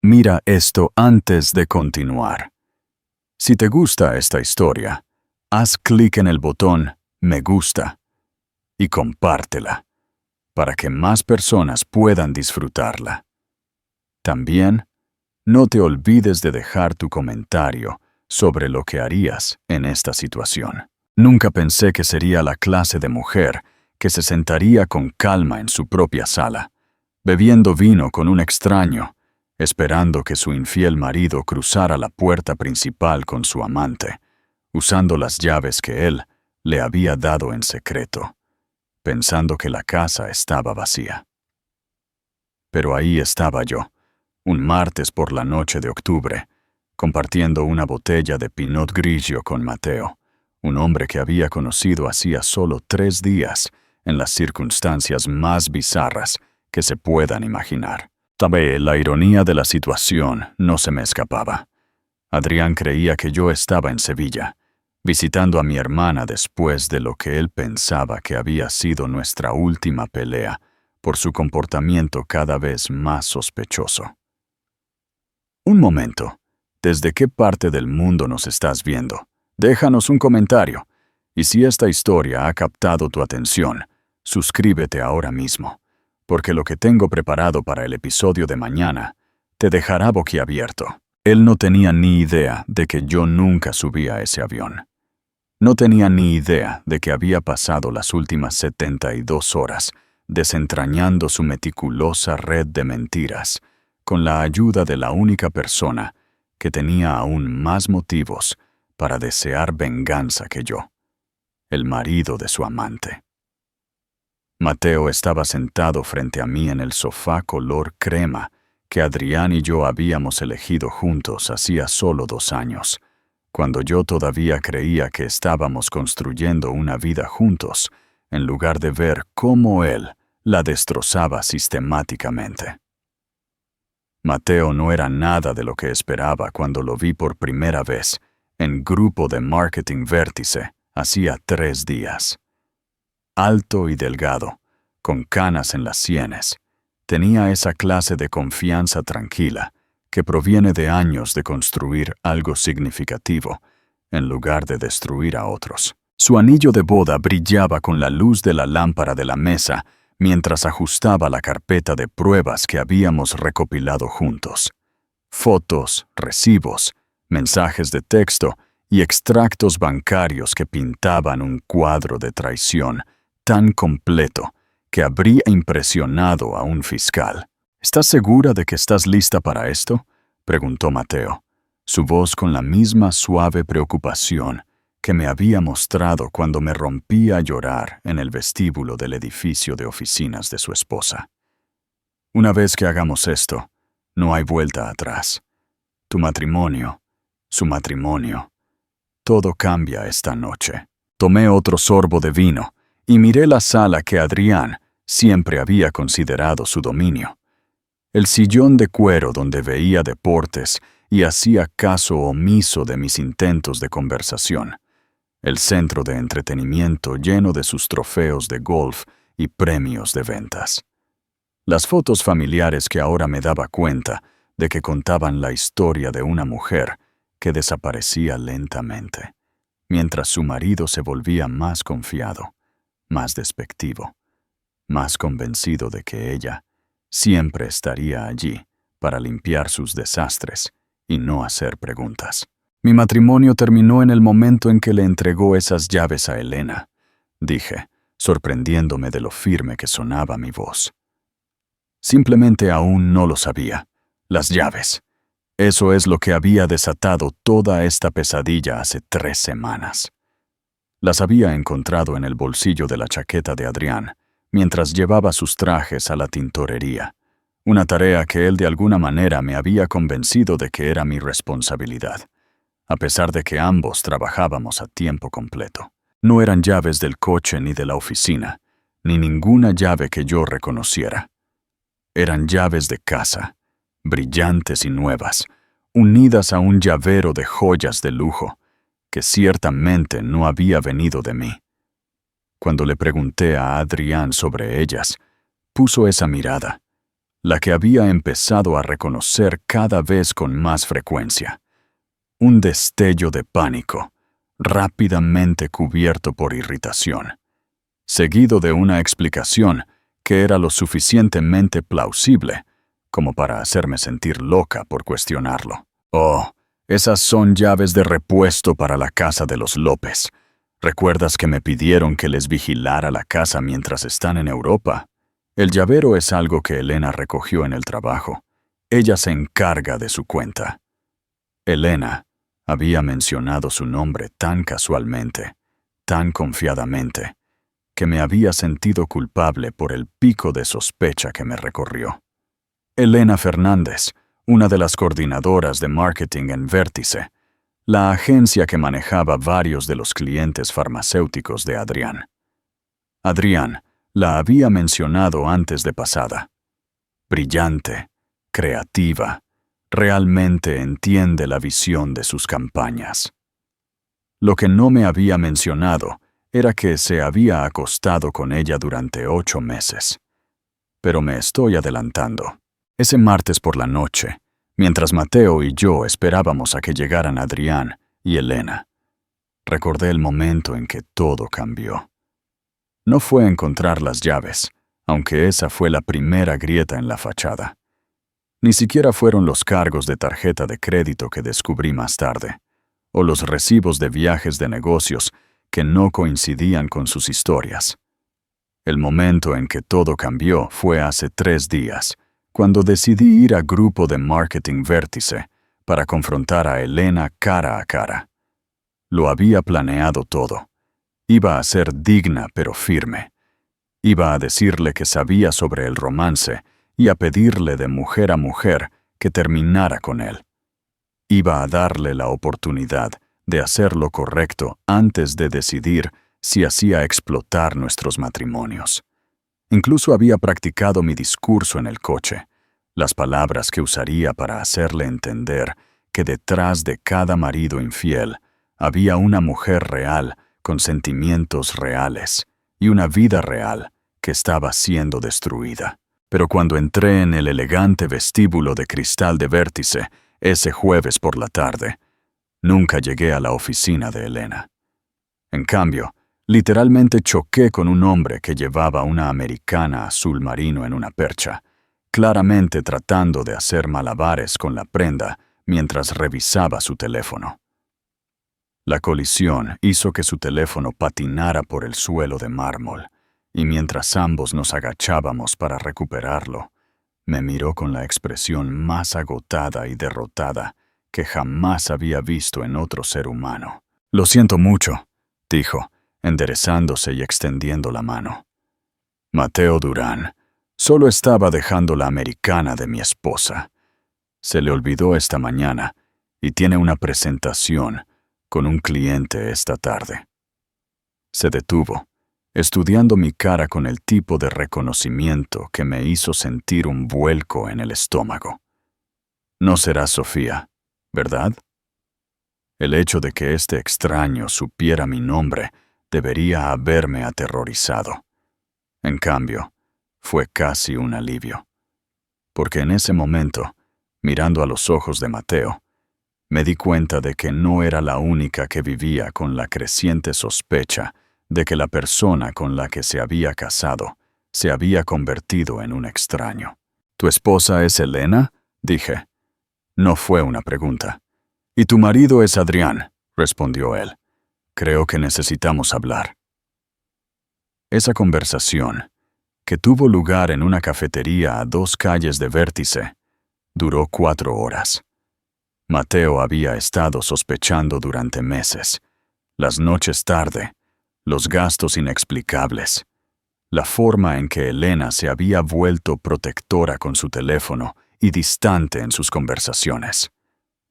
Mira esto antes de continuar. Si te gusta esta historia, haz clic en el botón Me gusta y compártela para que más personas puedan disfrutarla. También, no te olvides de dejar tu comentario sobre lo que harías en esta situación. Nunca pensé que sería la clase de mujer que se sentaría con calma en su propia sala, bebiendo vino con un extraño, esperando que su infiel marido cruzara la puerta principal con su amante, usando las llaves que él le había dado en secreto, pensando que la casa estaba vacía. Pero ahí estaba yo, un martes por la noche de octubre, compartiendo una botella de Pinot Grigio con Mateo, un hombre que había conocido hacía solo 3 días en las circunstancias más bizarras que se puedan imaginar. También la ironía de la situación no se me escapaba. Adrián creía que yo estaba en Sevilla, visitando a mi hermana después de lo que él pensaba que había sido nuestra última pelea por su comportamiento cada vez más sospechoso. Un momento, ¿desde qué parte del mundo nos estás viendo? Déjanos un comentario. Y si esta historia ha captado tu atención, suscríbete ahora mismo, porque lo que tengo preparado para el episodio de mañana te dejará boquiabierto. Él no tenía ni idea de que yo nunca subí a ese avión. No tenía ni idea de que había pasado las últimas 72 horas desentrañando su meticulosa red de mentiras, con la ayuda de la única persona que tenía aún más motivos para desear venganza que yo, el marido de su amante. Mateo estaba sentado frente a mí en el sofá color crema que Adrián y yo habíamos elegido juntos hacía solo 2 años, cuando yo todavía creía que estábamos construyendo una vida juntos, en lugar de ver cómo él la destrozaba sistemáticamente. Mateo no era nada de lo que esperaba cuando lo vi por primera vez en Grupo de Marketing Vértice hacía 3 días. Alto y delgado, con canas en las sienes, tenía esa clase de confianza tranquila que proviene de años de construir algo significativo en lugar de destruir a otros. Su anillo de boda brillaba con la luz de la lámpara de la mesa mientras ajustaba la carpeta de pruebas que habíamos recopilado juntos. Fotos, recibos, mensajes de texto y extractos bancarios que pintaban un cuadro de traición tan completo que habría impresionado a un fiscal. ¿Estás segura de que estás lista para esto?, preguntó Mateo, su voz con la misma suave preocupación que me había mostrado cuando me rompí a llorar en el vestíbulo del edificio de oficinas de su esposa. Una vez que hagamos esto, no hay vuelta atrás. Tu matrimonio, su matrimonio, todo cambia esta noche. Tomé otro sorbo de vino y miré la sala que Adrián siempre había considerado su dominio. El sillón de cuero donde veía deportes y hacía caso omiso de mis intentos de conversación. El centro de entretenimiento lleno de sus trofeos de golf y premios de ventas. Las fotos familiares que ahora me daba cuenta de que contaban la historia de una mujer que desaparecía lentamente, mientras su marido se volvía más confiado, más despectivo, más convencido de que ella siempre estaría allí para limpiar sus desastres y no hacer preguntas. Mi matrimonio terminó en el momento en que le entregó esas llaves a Elena, dije, sorprendiéndome de lo firme que sonaba mi voz. Simplemente aún no lo sabía. Las llaves. Eso es lo que había desatado toda esta pesadilla hace 3 semanas. Las había encontrado en el bolsillo de la chaqueta de Adrián, mientras llevaba sus trajes a la tintorería, una tarea que él de alguna manera me había convencido de que era mi responsabilidad, a pesar de que ambos trabajábamos a tiempo completo. No eran llaves del coche ni de la oficina, ni ninguna llave que yo reconociera. Eran llaves de casa, brillantes y nuevas, unidas a un llavero de joyas de lujo, que ciertamente no había venido de mí. Cuando le pregunté a Adrián sobre ellas, puso esa mirada, la que había empezado a reconocer cada vez con más frecuencia. Un destello de pánico, rápidamente cubierto por irritación, seguido de una explicación que era lo suficientemente plausible como para hacerme sentir loca por cuestionarlo. Oh, esas son llaves de repuesto para la casa de los López. ¿Recuerdas que me pidieron que les vigilara la casa mientras están en Europa? El llavero es algo que Elena recogió en el trabajo. Ella se encarga de su cuenta. Elena había mencionado su nombre tan casualmente, tan confiadamente, que me había sentido culpable por el pico de sospecha que me recorrió. Elena Fernández, una de las coordinadoras de marketing en Vértice, la agencia que manejaba varios de los clientes farmacéuticos de Adrián. Adrián la había mencionado antes de pasada. Brillante, creativa, realmente entiende la visión de sus campañas. Lo que no me había mencionado era que se había acostado con ella durante 8 meses. Pero me estoy adelantando. Ese martes por la noche, mientras Mateo y yo esperábamos a que llegaran Adrián y Elena, recordé el momento en que todo cambió. No fue encontrar las llaves, aunque esa fue la primera grieta en la fachada. Ni siquiera fueron los cargos de tarjeta de crédito que descubrí más tarde, o los recibos de viajes de negocios que no coincidían con sus historias. El momento en que todo cambió fue hace 3 días, cuando decidí ir a Grupo de Marketing Vértice para confrontar a Elena cara a cara. Lo había planeado todo. Iba a ser digna pero firme. Iba a decirle que sabía sobre el romance y a pedirle de mujer a mujer que terminara con él. Iba a darle la oportunidad de hacer lo correcto antes de decidir si hacía explotar nuestros matrimonios. Incluso había practicado mi discurso en el coche, las palabras que usaría para hacerle entender que detrás de cada marido infiel había una mujer real con sentimientos reales y una vida real que estaba siendo destruida. Pero cuando entré en el elegante vestíbulo de cristal de Vértice ese jueves por la tarde, nunca llegué a la oficina de Elena. En cambio, literalmente choqué con un hombre que llevaba una americana azul marino en una percha, claramente tratando de hacer malabares con la prenda mientras revisaba su teléfono. La colisión hizo que su teléfono patinara por el suelo de mármol, y mientras ambos nos agachábamos para recuperarlo, me miró con la expresión más agotada y derrotada que jamás había visto en otro ser humano. «Lo siento mucho», dijo, enderezándose y extendiendo la mano. «Mateo Durán, solo estaba dejando la americana de mi esposa. Se le olvidó esta mañana y tiene una presentación con un cliente esta tarde». Se detuvo, estudiando mi cara con el tipo de reconocimiento que me hizo sentir un vuelco en el estómago. «No será Sofía, ¿verdad?» El hecho de que este extraño supiera mi nombre debería haberme aterrorizado. En cambio, fue casi un alivio. Porque en ese momento, mirando a los ojos de Mateo, me di cuenta de que no era la única que vivía con la creciente sospecha de que la persona con la que se había casado se había convertido en un extraño. «¿Tu esposa es Elena?», dije. No fue una pregunta. «Y tu marido es Adrián», respondió él. «Creo que necesitamos hablar». Esa conversación, que tuvo lugar en una cafetería a 2 calles de Vértice, duró 4 horas. Mateo había estado sospechando durante meses, las noches tarde, los gastos inexplicables, la forma en que Elena se había vuelto protectora con su teléfono y distante en sus conversaciones.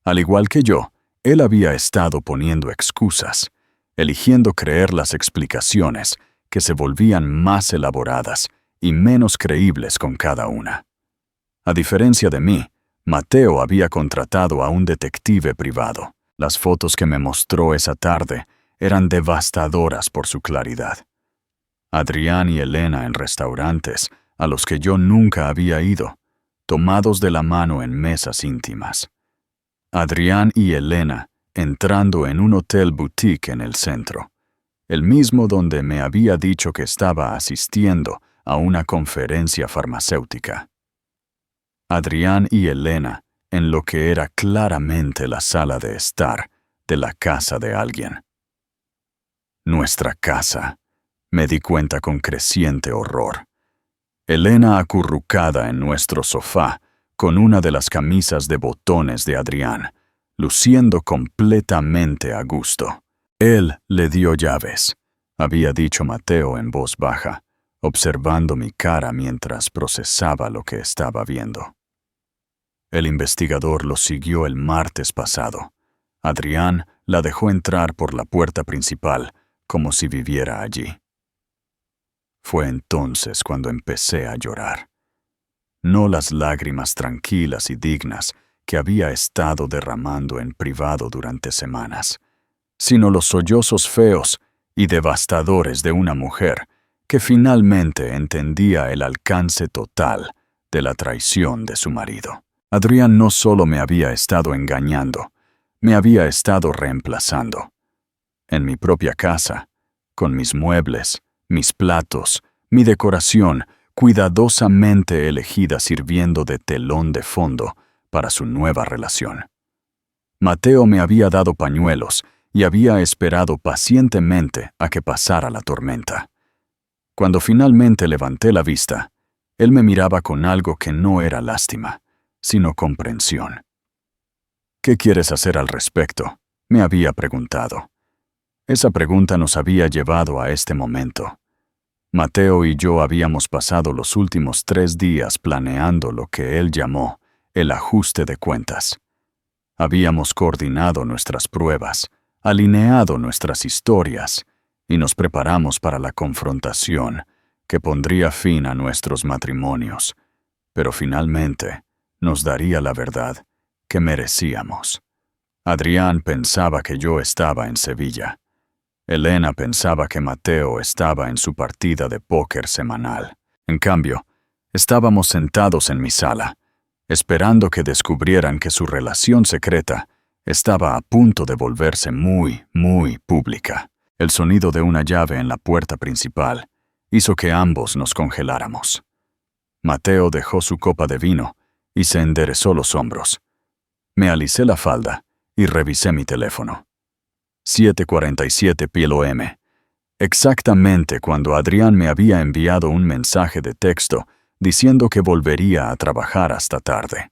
Al igual que yo, él había estado poniendo excusas, eligiendo creer las explicaciones que se volvían más elaboradas y menos creíbles con cada una. A diferencia de mí, Mateo había contratado a un detective privado. Las fotos que me mostró esa tarde eran devastadoras por su claridad. Adrián y Elena en restaurantes a los que yo nunca había ido, tomados de la mano en mesas íntimas. Adrián y Elena entrando en un hotel boutique en el centro, el mismo donde me había dicho que estaba asistiendo a una conferencia farmacéutica. Adrián y Elena en lo que era claramente la sala de estar de la casa de alguien. Nuestra casa, me di cuenta con creciente horror. Elena acurrucada en nuestro sofá, con una de las camisas de botones de Adrián, luciendo completamente a gusto. Él le dio llaves, había dicho Mateo en voz baja, observando mi cara mientras procesaba lo que estaba viendo. El investigador lo siguió el martes pasado. Adrián la dejó entrar por la puerta principal, como si viviera allí. Fue entonces cuando empecé a llorar. No las lágrimas tranquilas y dignas que había estado derramando en privado durante semanas, sino los sollozos feos y devastadores de una mujer que finalmente entendía el alcance total de la traición de su marido. Adrián no solo me había estado engañando, me había estado reemplazando. En mi propia casa, con mis muebles, mis platos, mi decoración, cuidadosamente elegida sirviendo de telón de fondo para su nueva relación. Mateo me había dado pañuelos y había esperado pacientemente a que pasara la tormenta. Cuando finalmente levanté la vista, él me miraba con algo que no era lástima, sino comprensión. ¿Qué quieres hacer al respecto?, me había preguntado. Esa pregunta nos había llevado a este momento. Mateo y yo habíamos pasado los últimos 3 días planeando lo que él llamó el ajuste de cuentas. Habíamos coordinado nuestras pruebas, alineado nuestras historias y nos preparamos para la confrontación que pondría fin a nuestros matrimonios, pero finalmente nos daría la verdad que merecíamos. Adrián pensaba que yo estaba en Sevilla. Elena pensaba que Mateo estaba en su partida de póker semanal. En cambio, estábamos sentados en mi sala, esperando que descubrieran que su relación secreta estaba a punto de volverse muy, muy pública. El sonido de una llave en la puerta principal hizo que ambos nos congeláramos. Mateo dejó su copa de vino y se enderezó los hombros. Me alicé la falda y revisé mi teléfono. 7:47 p.m. Exactamente cuando Adrián me había enviado un mensaje de texto diciendo que volvería a trabajar hasta tarde.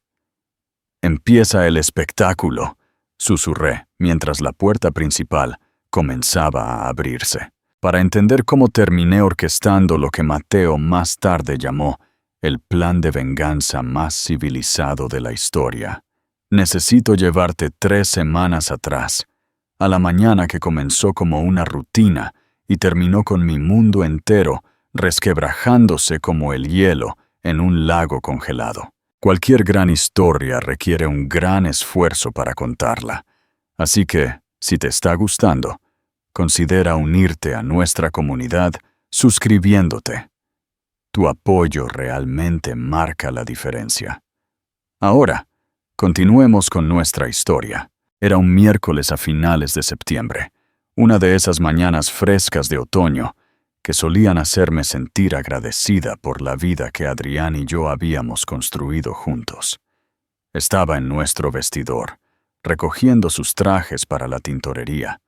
«Empieza el espectáculo», susurré mientras la puerta principal comenzaba a abrirse, para entender cómo terminé orquestando lo que Mateo más tarde llamó el plan de venganza más civilizado de la historia. Necesito llevarte 3 semanas atrás, a la mañana que comenzó como una rutina y terminó con mi mundo entero resquebrajándose como el hielo en un lago congelado. Cualquier gran historia requiere un gran esfuerzo para contarla, así que, si te está gustando, considera unirte a nuestra comunidad suscribiéndote. Tu apoyo realmente marca la diferencia. Ahora, continuemos con nuestra historia. Era un miércoles a finales de septiembre, una de esas mañanas frescas de otoño que solían hacerme sentir agradecida por la vida que Adrián y yo habíamos construido juntos. Estaba en nuestro vestidor, recogiendo sus trajes para la tintorería,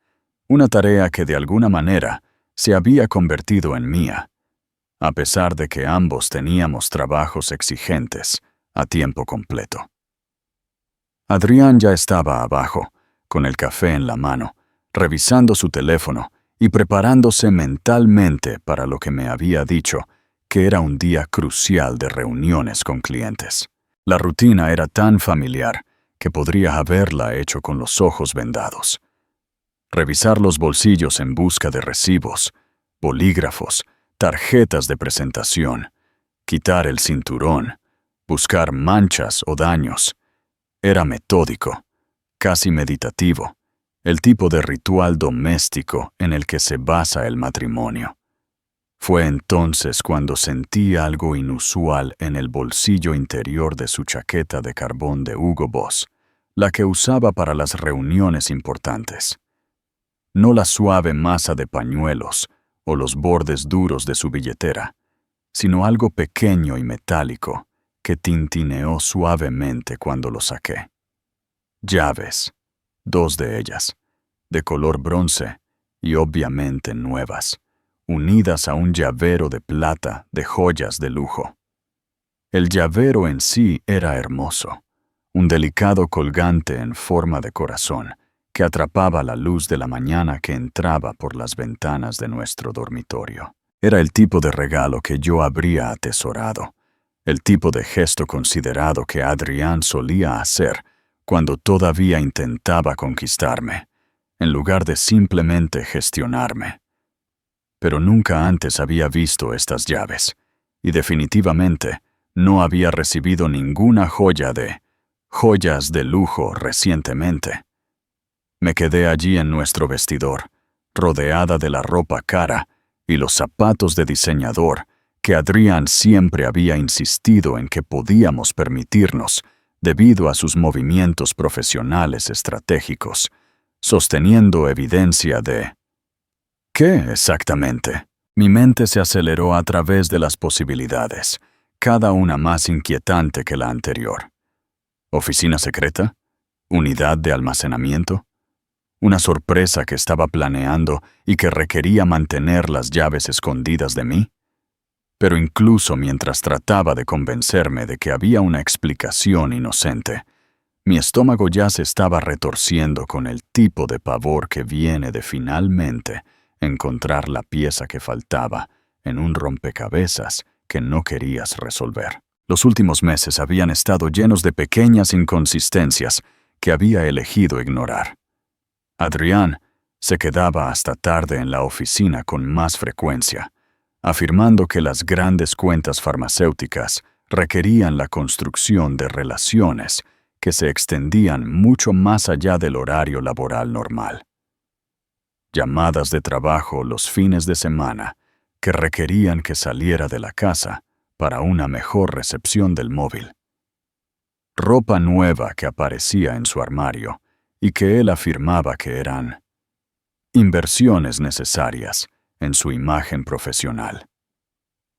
una tarea que de alguna manera se había convertido en mía, a pesar de que ambos teníamos trabajos exigentes a tiempo completo. Adrián ya estaba abajo, con el café en la mano, revisando su teléfono y preparándose mentalmente para lo que me había dicho, que era un día crucial de reuniones con clientes. La rutina era tan familiar que podría haberla hecho con los ojos vendados. Revisar los bolsillos en busca de recibos, bolígrafos, tarjetas de presentación, quitar el cinturón, buscar manchas o daños. Era metódico, casi meditativo, el tipo de ritual doméstico en el que se basa el matrimonio. Fue entonces cuando sentí algo inusual en el bolsillo interior de su chaqueta de carbón de Hugo Boss, la que usaba para las reuniones importantes. No la suave masa de pañuelos o los bordes duros de su billetera, sino algo pequeño y metálico que tintineó suavemente cuando lo saqué. Llaves, 2 de ellas, de color bronce y obviamente nuevas, unidas a un llavero de plata de joyas de lujo. El llavero en sí era hermoso, un delicado colgante en forma de corazón que atrapaba la luz de la mañana que entraba por las ventanas de nuestro dormitorio. Era el tipo de regalo que yo habría atesorado, el tipo de gesto considerado que Adrián solía hacer cuando todavía intentaba conquistarme, en lugar de simplemente gestionarme. Pero nunca antes había visto estas llaves, y definitivamente no había recibido ninguna joyas de lujo recientemente. Me quedé allí en nuestro vestidor, rodeada de la ropa cara y los zapatos de diseñador que Adrián siempre había insistido en que podíamos permitirnos debido a sus movimientos profesionales estratégicos, sosteniendo evidencia de... ¿Qué exactamente? Mi mente se aceleró a través de las posibilidades, cada una más inquietante que la anterior. ¿Oficina secreta? ¿Unidad de almacenamiento? ¿Una sorpresa que estaba planeando y que requería mantener las llaves escondidas de mí? Pero incluso mientras trataba de convencerme de que había una explicación inocente, mi estómago ya se estaba retorciendo con el tipo de pavor que viene de finalmente encontrar la pieza que faltaba en un rompecabezas que no querías resolver. Los últimos meses habían estado llenos de pequeñas inconsistencias que había elegido ignorar. Adrián se quedaba hasta tarde en la oficina con más frecuencia, afirmando que las grandes cuentas farmacéuticas requerían la construcción de relaciones que se extendían mucho más allá del horario laboral normal. Llamadas de trabajo los fines de semana que requerían que saliera de la casa para una mejor recepción del móvil. Ropa nueva que aparecía en su armario y que él afirmaba que eran inversiones necesarias en su imagen profesional.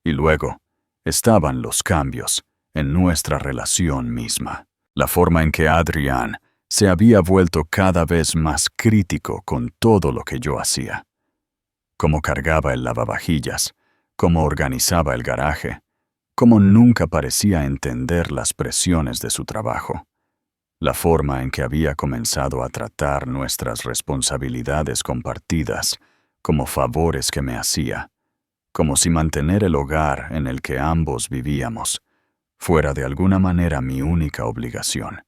Y luego estaban los cambios en nuestra relación misma. La forma en que Adrián se había vuelto cada vez más crítico con todo lo que yo hacía. Cómo cargaba el lavavajillas, cómo organizaba el garaje, cómo nunca parecía entender las presiones de su trabajo. La forma en que había comenzado a tratar nuestras responsabilidades compartidas como favores que me hacía, como si mantener el hogar en el que ambos vivíamos fuera de alguna manera mi única obligación.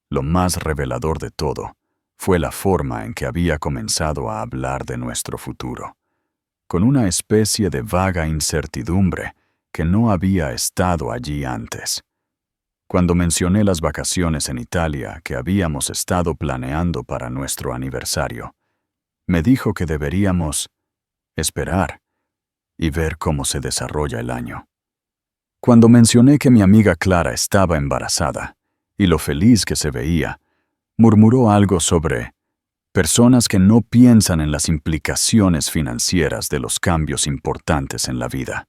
Lo más revelador de todo fue la forma en que había comenzado a hablar de nuestro futuro, con una especie de vaga incertidumbre que no había estado allí antes. Cuando mencioné las vacaciones en Italia que habíamos estado planeando para nuestro aniversario, me dijo que deberíamos esperar y ver cómo se desarrolla el año. Cuando mencioné que mi amiga Clara estaba embarazada y lo feliz que se veía, murmuró algo sobre personas que no piensan en las implicaciones financieras de los cambios importantes en la vida.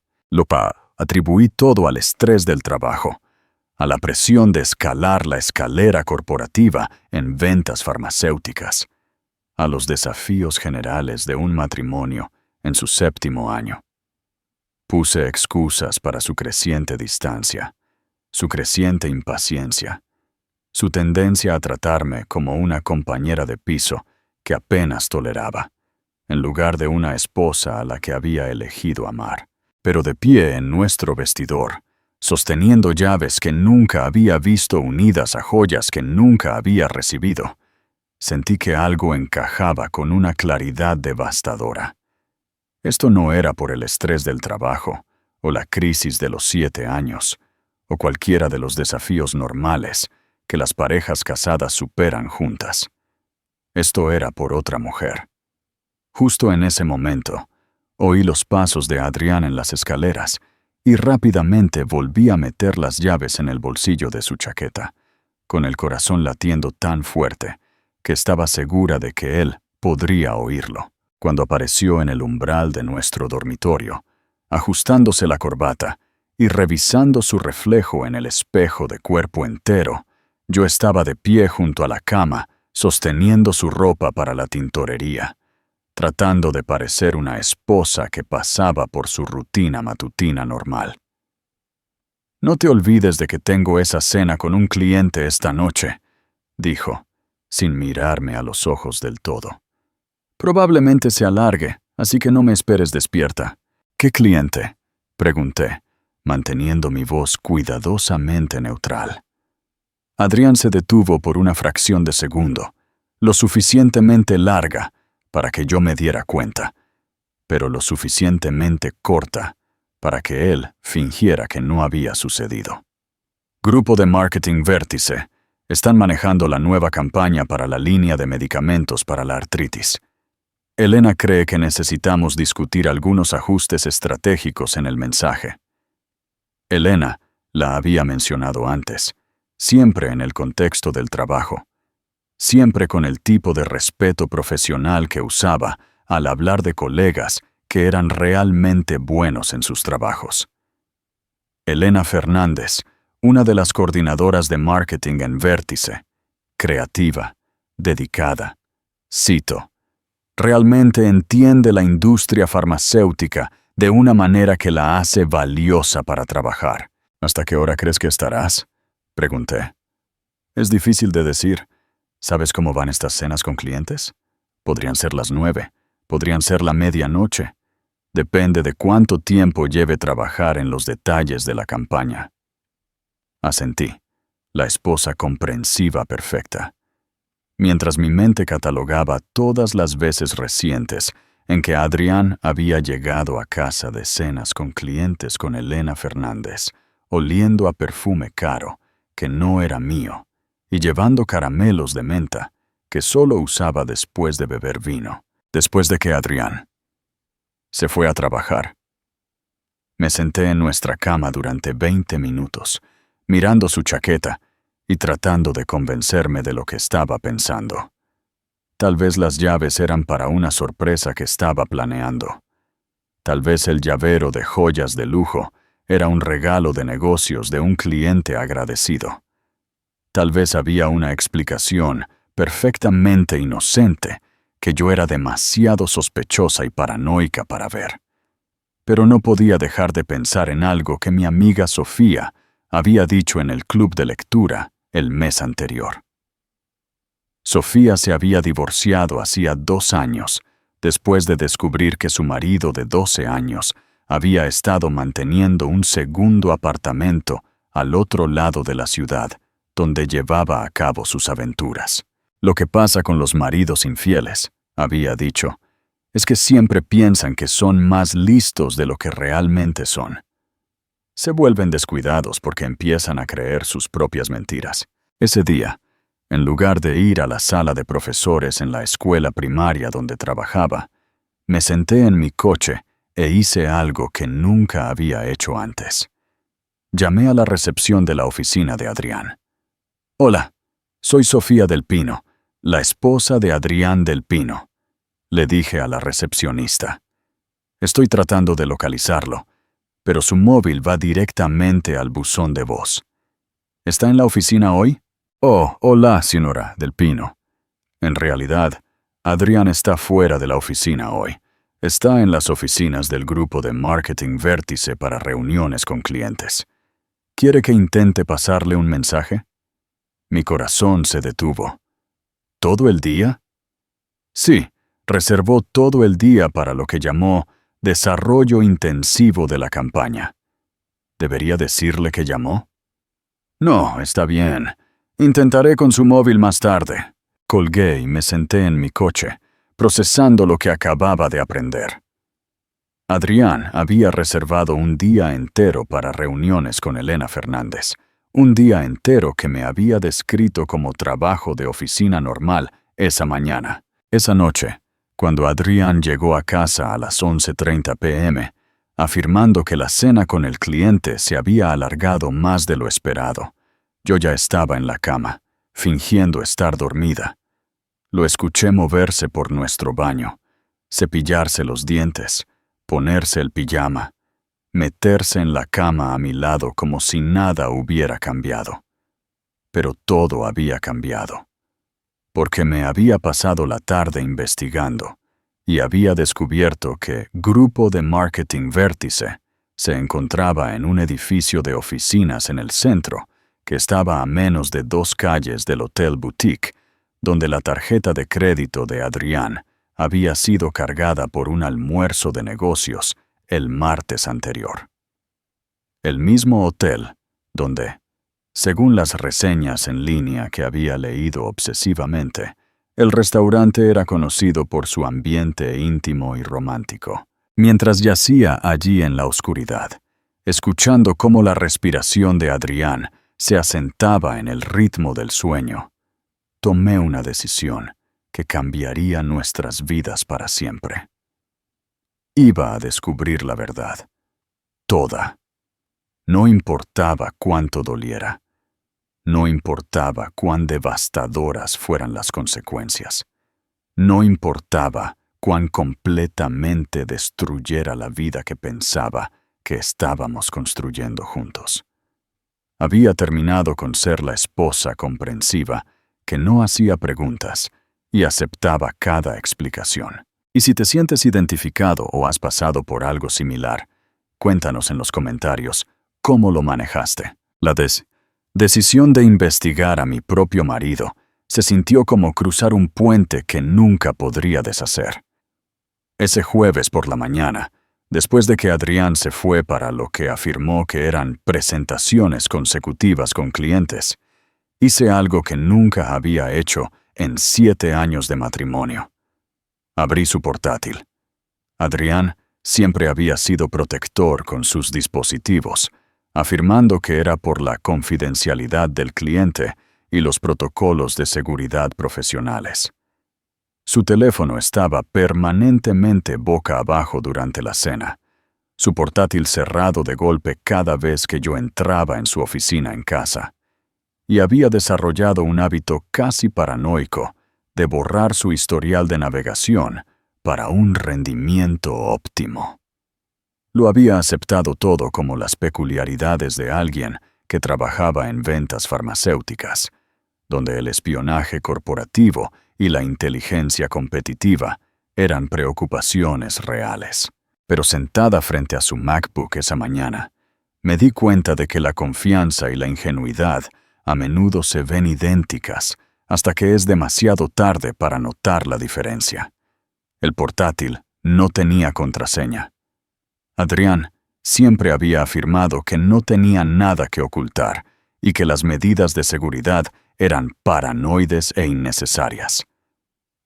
Atribuí todo al estrés del trabajo, a la presión de escalar la escalera corporativa en ventas farmacéuticas, a los desafíos generales de un matrimonio en su 7º año. Puse excusas para su creciente distancia, su creciente impaciencia, su tendencia a tratarme como una compañera de piso que apenas toleraba, en lugar de una esposa a la que había elegido amar. Pero de pie en nuestro vestidor, sosteniendo llaves que nunca había visto unidas a joyas que nunca había recibido, sentí que algo encajaba con una claridad devastadora. Esto no era por el estrés del trabajo, o la crisis de los 7 años, o cualquiera de los desafíos normales que las parejas casadas superan juntas. Esto era por otra mujer. Justo en ese momento, Oí los pasos de Adrián en las escaleras y rápidamente volví a meter las llaves en el bolsillo de su chaqueta, con el corazón latiendo tan fuerte que estaba segura de que él podría oírlo. Cuando apareció en el umbral de nuestro dormitorio, ajustándose la corbata y revisando su reflejo en el espejo de cuerpo entero, yo estaba de pie junto a la cama, sosteniendo su ropa para la tintorería, tratando de parecer una esposa que pasaba por su rutina matutina normal. «No te olvides de que tengo esa cena con un cliente esta noche», dijo, sin mirarme a los ojos del todo. «Probablemente se alargue, así que no me esperes despierta». «¿Qué cliente?», pregunté, manteniendo mi voz cuidadosamente neutral. Adrián se detuvo por una fracción de segundo, lo suficientemente larga para que yo me diera cuenta, pero lo suficientemente corta para que él fingiera que no había sucedido. Grupo de Marketing Vértice. Están manejando la nueva campaña para la línea de medicamentos para la artritis. Elena cree que necesitamos discutir algunos ajustes estratégicos en el mensaje. Elena la había mencionado antes, siempre en el contexto del trabajo, siempre con el tipo de respeto profesional que usaba al hablar de colegas que eran realmente buenos en sus trabajos. Elena Fernández, una de las coordinadoras de marketing en Vértice, creativa, dedicada, cito, realmente entiende la industria farmacéutica de una manera que la hace valiosa para trabajar. ¿Hasta qué hora crees que estarás?, pregunté. Es difícil de decir. ¿Sabes cómo van estas cenas con clientes? Podrían ser las 9, podrían ser la medianoche. Depende de cuánto tiempo lleve trabajar en los detalles de la campaña. Asentí, la esposa comprensiva perfecta. Mientras mi mente catalogaba todas las veces recientes en que Adrián había llegado a casa de cenas con clientes con Elena Fernández, oliendo a perfume caro, que no era mío, y llevando caramelos de menta, que solo usaba después de beber vino, después de que Adrián se fue a trabajar. Me senté en nuestra cama durante 20 minutos, mirando su chaqueta y tratando de convencerme de lo que estaba pensando. Tal vez las llaves eran para una sorpresa que estaba planeando. Tal vez el llavero de joyas de lujo era un regalo de negocios de un cliente agradecido. Tal vez había una explicación perfectamente inocente que yo era demasiado sospechosa y paranoica para ver. Pero no podía dejar de pensar en algo que mi amiga Sofía había dicho en el club de lectura el mes anterior. Sofía se había divorciado hacía 2 años, después de descubrir que su marido de 12 años había estado manteniendo un segundo apartamento al otro lado de la ciudad, donde llevaba a cabo sus aventuras. Lo que pasa con los maridos infieles, había dicho, es que siempre piensan que son más listos de lo que realmente son. Se vuelven descuidados porque empiezan a creer sus propias mentiras. Ese día, en lugar de ir a la sala de profesores en la escuela primaria donde trabajaba, me senté en mi coche e hice algo que nunca había hecho antes. Llamé a la recepción de la oficina de Adrián. «Hola, soy Sofía del Pino, la esposa de Adrián del Pino», le dije a la recepcionista. «Estoy tratando de localizarlo, pero su móvil va directamente al buzón de voz. ¿Está en la oficina hoy?» «Oh, hola, señora del Pino. En realidad, Adrián está fuera de la oficina hoy. Está en las oficinas del grupo de Marketing Vértice para reuniones con clientes. ¿Quiere que intente pasarle un mensaje?» Mi corazón se detuvo. ¿Todo el día? Sí, reservó todo el día para lo que llamó desarrollo intensivo de la campaña. ¿Debería decirle que llamó? No, está bien. Intentaré con su móvil más tarde. Colgué y me senté en mi coche, procesando lo que acababa de aprender. Adrián había reservado un día entero para reuniones con Elena Fernández. Un día entero que me había descrito como trabajo de oficina normal esa mañana. Esa noche, Cuando Adrián llegó a casa a las 11:30 p.m., afirmando que la cena con el cliente se había alargado más de lo esperado, yo ya estaba en la cama, fingiendo estar dormida. Lo escuché moverse por nuestro baño, cepillarse los dientes, ponerse el pijama, meterse en la cama a mi lado como si nada hubiera cambiado. Pero todo había cambiado, porque me había pasado la tarde investigando y había descubierto que Grupo de Marketing Vértice se encontraba en un edificio de oficinas en el centro que estaba a menos de 2 calles del Hotel Boutique, donde la tarjeta de crédito de Adrián había sido cargada por un almuerzo de negocios el martes anterior. El mismo hotel donde, según las reseñas en línea que había leído obsesivamente, el restaurante era conocido por su ambiente íntimo y romántico. Mientras yacía allí en la oscuridad, escuchando cómo la respiración de Adrián se asentaba en el ritmo del sueño, tomé una decisión que cambiaría nuestras vidas para siempre. Iba a descubrir la verdad. Toda. No importaba cuánto doliera. No importaba cuán devastadoras fueran las consecuencias. No importaba cuán completamente destruyera la vida que pensaba que estábamos construyendo juntos. Había terminado con ser la esposa comprensiva que no hacía preguntas y aceptaba cada explicación. Y si te sientes identificado o has pasado por algo similar, cuéntanos en los comentarios cómo lo manejaste. La decisión de investigar a mi propio marido se sintió como cruzar un puente que nunca podría deshacer. Ese jueves por la mañana, después de que Adrián se fue para lo que afirmó que eran presentaciones consecutivas con clientes, hice algo que nunca había hecho en 7 años de matrimonio. Abrí su portátil. Adrián siempre había sido protector con sus dispositivos, afirmando que era por la confidencialidad del cliente y los protocolos de seguridad profesionales. Su teléfono estaba permanentemente boca abajo durante la cena, su portátil cerrado de golpe cada vez que yo entraba en su oficina en casa, y había desarrollado un hábito casi paranoico de borrar su historial de navegación para un rendimiento óptimo. Lo había aceptado todo como las peculiaridades de alguien que trabajaba en ventas farmacéuticas, donde el espionaje corporativo y la inteligencia competitiva eran preocupaciones reales. Pero sentada frente a su MacBook esa mañana, me di cuenta de que la confianza y la ingenuidad a menudo se ven idénticas hasta que es demasiado tarde para notar la diferencia. El portátil no tenía contraseña. Adrián siempre había afirmado que no tenía nada que ocultar y que las medidas de seguridad eran paranoides e innecesarias.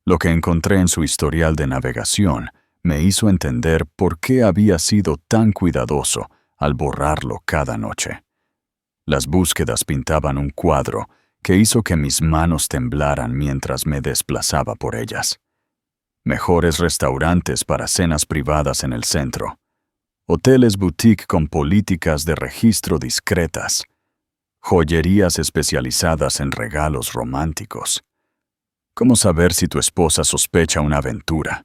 Lo que encontré en su historial de navegación me hizo entender por qué había sido tan cuidadoso al borrarlo cada noche. Las búsquedas pintaban un cuadro que hizo que mis manos temblaran mientras me desplazaba por ellas. Mejores restaurantes para cenas privadas en el centro. Hoteles boutique con políticas de registro discretas. Joyerías especializadas en regalos románticos. ¿Cómo saber si tu esposa sospecha una aventura?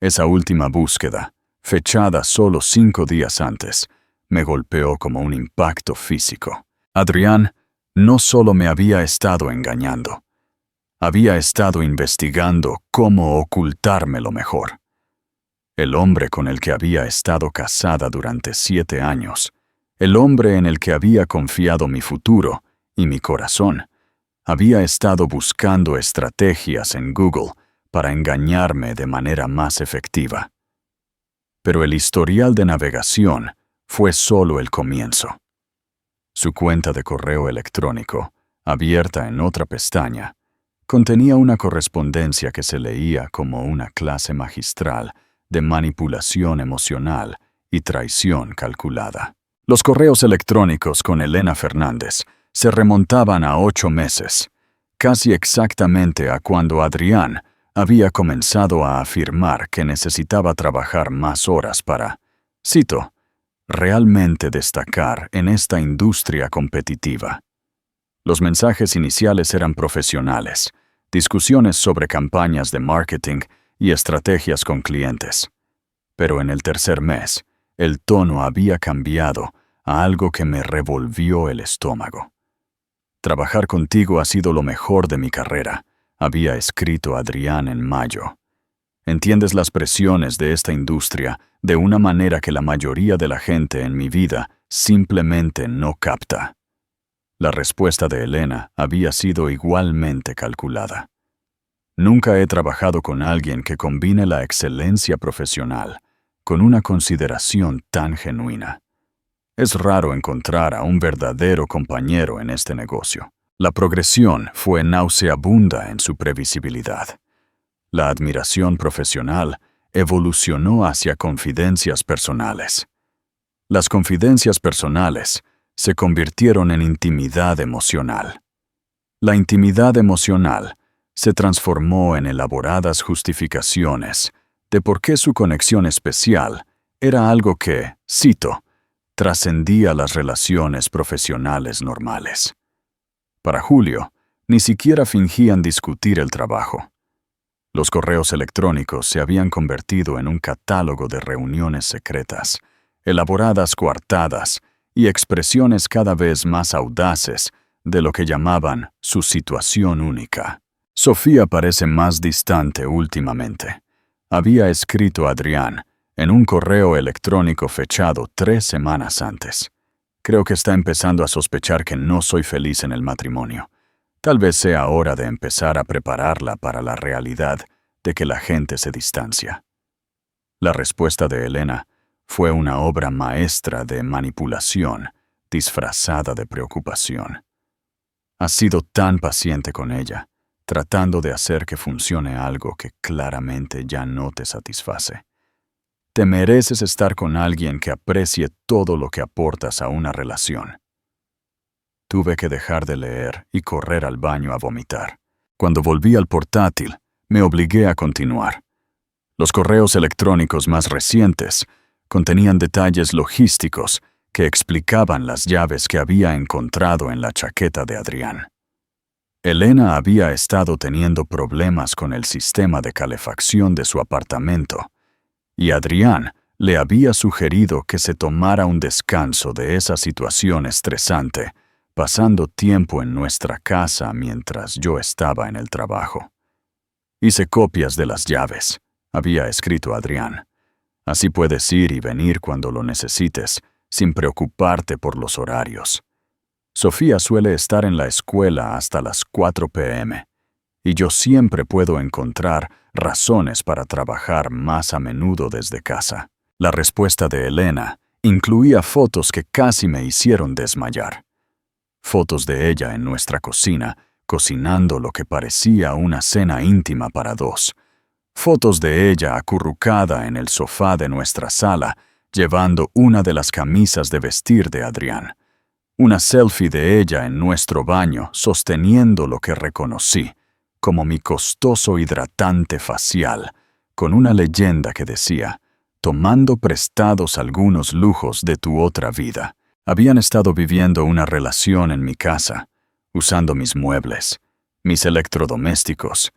Esa última búsqueda, fechada solo 5 días antes, me golpeó como un impacto físico. Adrián no solo me había estado engañando, había estado investigando cómo ocultármelo mejor. El hombre con el que había estado casada durante 7 años, el hombre en el que había confiado mi futuro y mi corazón, había estado buscando estrategias en Google para engañarme de manera más efectiva. Pero el historial de navegación fue solo el comienzo. Su cuenta de correo electrónico, abierta en otra pestaña, contenía una correspondencia que se leía como una clase magistral de manipulación emocional y traición calculada. Los correos electrónicos con Elena Fernández se remontaban a 8 meses, casi exactamente a cuando Adrián había comenzado a afirmar que necesitaba trabajar más horas para, cito, realmente destacar en esta industria competitiva. Los mensajes iniciales eran profesionales, discusiones sobre campañas de marketing y estrategias con clientes. Pero en el tercer mes, el tono había cambiado a algo que me revolvió el estómago. Trabajar contigo ha sido lo mejor de mi carrera, había escrito Adrián en mayo. Entiendes las presiones de esta industria de una manera que la mayoría de la gente en mi vida simplemente no capta. La respuesta de Elena había sido igualmente calculada. Nunca he trabajado con alguien que combine la excelencia profesional con una consideración tan genuina. Es raro encontrar a un verdadero compañero en este negocio. La progresión fue nauseabunda en su previsibilidad. La admiración profesional evolucionó hacia confidencias personales. Las confidencias personales se convirtieron en intimidad emocional. La intimidad emocional se transformó en elaboradas justificaciones de por qué su conexión especial era algo que, cito, trascendía las relaciones profesionales normales. Para Julio, ni siquiera fingían discutir el trabajo. Los correos electrónicos se habían convertido en un catálogo de reuniones secretas, elaboradas coartadas y expresiones cada vez más audaces de lo que llamaban su situación única. Sofía parece más distante últimamente. Había escrito Adrián en un correo electrónico fechado 3 semanas antes. Creo que está empezando a sospechar que no soy feliz en el matrimonio. Tal vez sea hora de empezar a prepararla para la realidad de que la gente se distancia. La respuesta de Elena fue una obra maestra de manipulación disfrazada de preocupación. Has sido tan paciente con ella, tratando de hacer que funcione algo que claramente ya no te satisface. Te mereces estar con alguien que aprecie todo lo que aportas a una relación. Tuve que dejar de leer y correr al baño a vomitar. Cuando volví al portátil, me obligué a continuar. Los correos electrónicos más recientes contenían detalles logísticos que explicaban las llaves que había encontrado en la chaqueta de Adrián. Elena había estado teniendo problemas con el sistema de calefacción de su apartamento, y Adrián le había sugerido que se tomara un descanso de esa situación estresante, pasando tiempo en nuestra casa mientras yo estaba en el trabajo. Hice copias de las llaves, había escrito Adrián. Así puedes ir y venir cuando lo necesites, sin preocuparte por los horarios. Sofía suele estar en la escuela hasta las 4 p.m., y yo siempre puedo encontrar razones para trabajar más a menudo desde casa. La respuesta de Elena incluía fotos que casi me hicieron desmayar. Fotos de ella en nuestra cocina, cocinando lo que parecía una cena íntima para dos. Fotos de ella acurrucada en el sofá de nuestra sala, llevando una de las camisas de vestir de Adrián. Una selfie de ella en nuestro baño, sosteniendo lo que reconocí como mi costoso hidratante facial, con una leyenda que decía, tomando prestados algunos lujos de tu otra vida. Habían estado viviendo una relación en mi casa, usando mis muebles, mis electrodomésticos,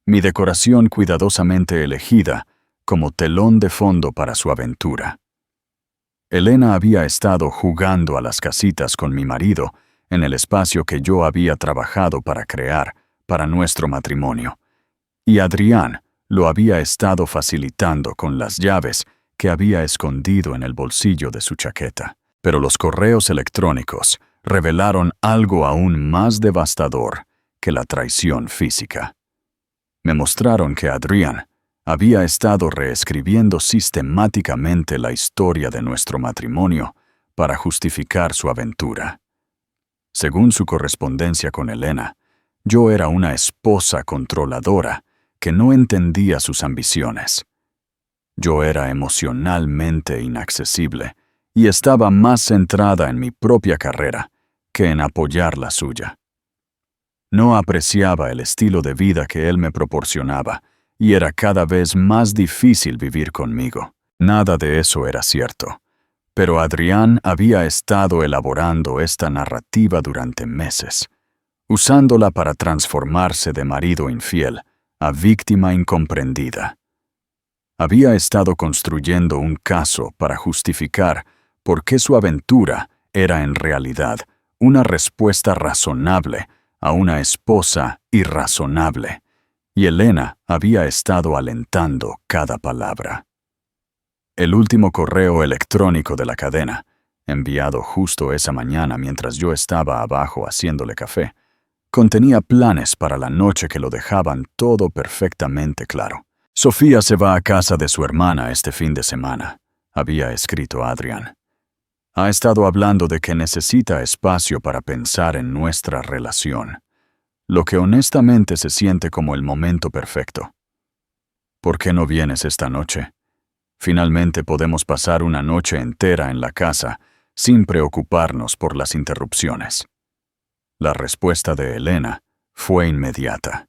mi decoración cuidadosamente elegida como telón de fondo para su aventura. Elena había estado jugando a las casitas con mi marido en el espacio que yo había trabajado para crear para nuestro matrimonio, y Adrián lo había estado facilitando con las llaves que había escondido en el bolsillo de su chaqueta. Pero los correos electrónicos revelaron algo aún más devastador que la traición física. Me mostraron que Adrián había estado reescribiendo sistemáticamente la historia de nuestro matrimonio para justificar su aventura. Según su correspondencia con Elena, yo era una esposa controladora que no entendía sus ambiciones. Yo era emocionalmente inaccesible y estaba más centrada en mi propia carrera que en apoyar la suya. No apreciaba el estilo de vida que él me proporcionaba y era cada vez más difícil vivir conmigo. Nada de eso era cierto. Pero Adrián había estado elaborando esta narrativa durante meses, usándola para transformarse de marido infiel a víctima incomprendida. Había estado construyendo un caso para justificar por qué su aventura era en realidad una respuesta razonable a una esposa irrazonable, y Elena había estado alentando cada palabra. El último correo electrónico de la cadena, enviado justo esa mañana mientras yo estaba abajo haciéndole café, contenía planes para la noche que lo dejaban todo perfectamente claro. Sofía se va a casa de su hermana este fin de semana, había escrito Adrián. Ha estado hablando de que necesita espacio para pensar en nuestra relación, lo que honestamente se siente como el momento perfecto. ¿Por qué no vienes esta noche? Finalmente podemos pasar una noche entera en la casa sin preocuparnos por las interrupciones. La respuesta de Elena fue inmediata.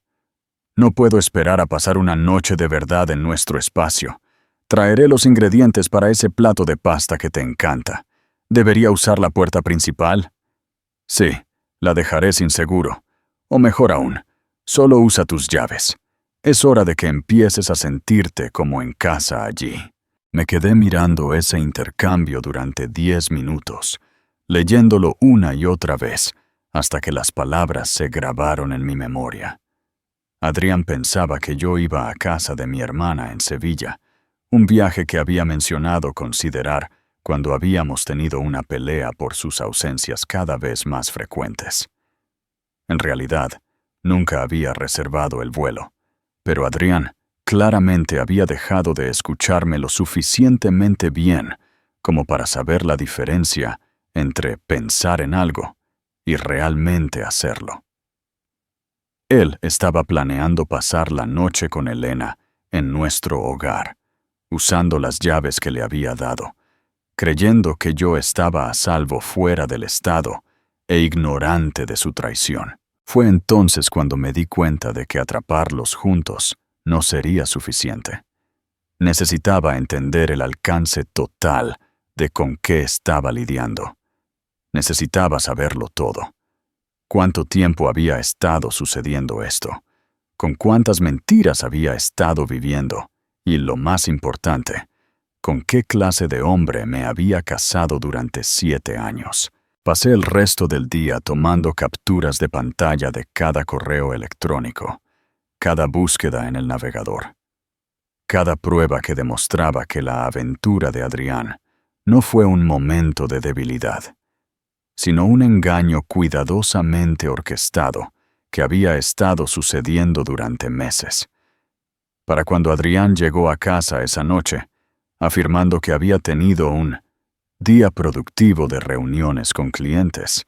No puedo esperar a pasar una noche de verdad en nuestro espacio. Traeré los ingredientes para ese plato de pasta que te encanta. ¿Debería usar la puerta principal? Sí, la dejaré sin seguro. O mejor aún, solo usa tus llaves. Es hora de que empieces a sentirte como en casa allí. Me quedé mirando ese intercambio durante 10 minutos, leyéndolo una y otra vez, hasta que las palabras se grabaron en mi memoria. Adrián pensaba que yo iba a casa de mi hermana en Sevilla, un viaje que había mencionado considerar cuando habíamos tenido una pelea por sus ausencias cada vez más frecuentes. En realidad, nunca había reservado el vuelo, pero Adrián claramente había dejado de escucharme lo suficientemente bien como para saber la diferencia entre pensar en algo y realmente hacerlo. Él estaba planeando pasar la noche con Elena en nuestro hogar, usando las llaves que le había dado, creyendo que yo estaba a salvo fuera del estado e ignorante de su traición. Fue entonces cuando me di cuenta de que atraparlos juntos no sería suficiente. Necesitaba entender el alcance total de con qué estaba lidiando. Necesitaba saberlo todo. ¿Cuánto tiempo había estado sucediendo esto? ¿Con cuántas mentiras había estado viviendo? Y lo más importante, ¿con qué clase de hombre me había casado durante 7 años? Pasé el resto del día tomando capturas de pantalla de cada correo electrónico, cada búsqueda en el navegador, cada prueba que demostraba que la aventura de Adrián no fue un momento de debilidad, sino un engaño cuidadosamente orquestado que había estado sucediendo durante meses. Para cuando Adrián llegó a casa esa noche, afirmando que había tenido un día productivo de reuniones con clientes,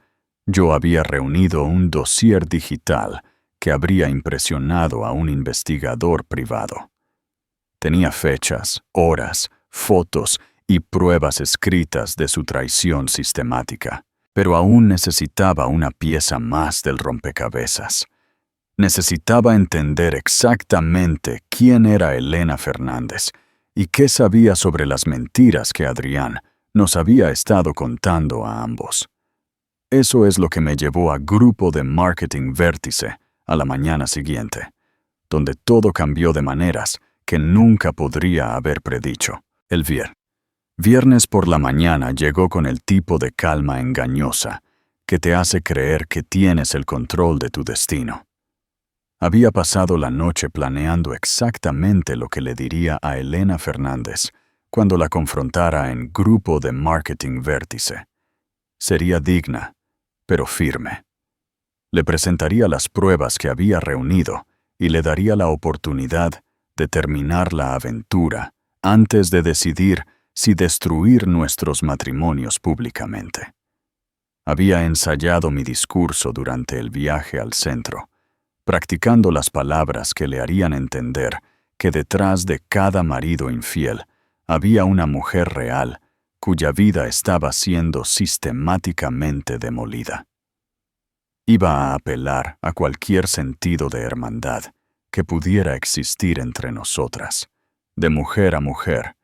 yo había reunido un dossier digital que habría impresionado a un investigador privado. Tenía fechas, horas, fotos y pruebas escritas de su traición sistemática, pero aún necesitaba una pieza más del rompecabezas. Necesitaba entender exactamente quién era Elena Fernández y qué sabía sobre las mentiras que Adrián nos había estado contando a ambos. Eso es lo que me llevó a Grupo de Marketing Vértice a la mañana siguiente, donde todo cambió de maneras que nunca podría haber predicho. El viernes por la mañana llegó con el tipo de calma engañosa que te hace creer que tienes el control de tu destino. Había pasado la noche planeando exactamente lo que le diría a Elena Fernández cuando la confrontara en Grupo de Marketing Vértice. Sería digna, pero firme. Le presentaría las pruebas que había reunido y le daría la oportunidad de terminar la aventura antes de decidir si destruir nuestros matrimonios públicamente. Había ensayado mi discurso durante el viaje al centro, practicando las palabras que le harían entender que detrás de cada marido infiel había una mujer real cuya vida estaba siendo sistemáticamente demolida. Iba a apelar a cualquier sentido de hermandad que pudiera existir entre nosotras, de mujer a mujer,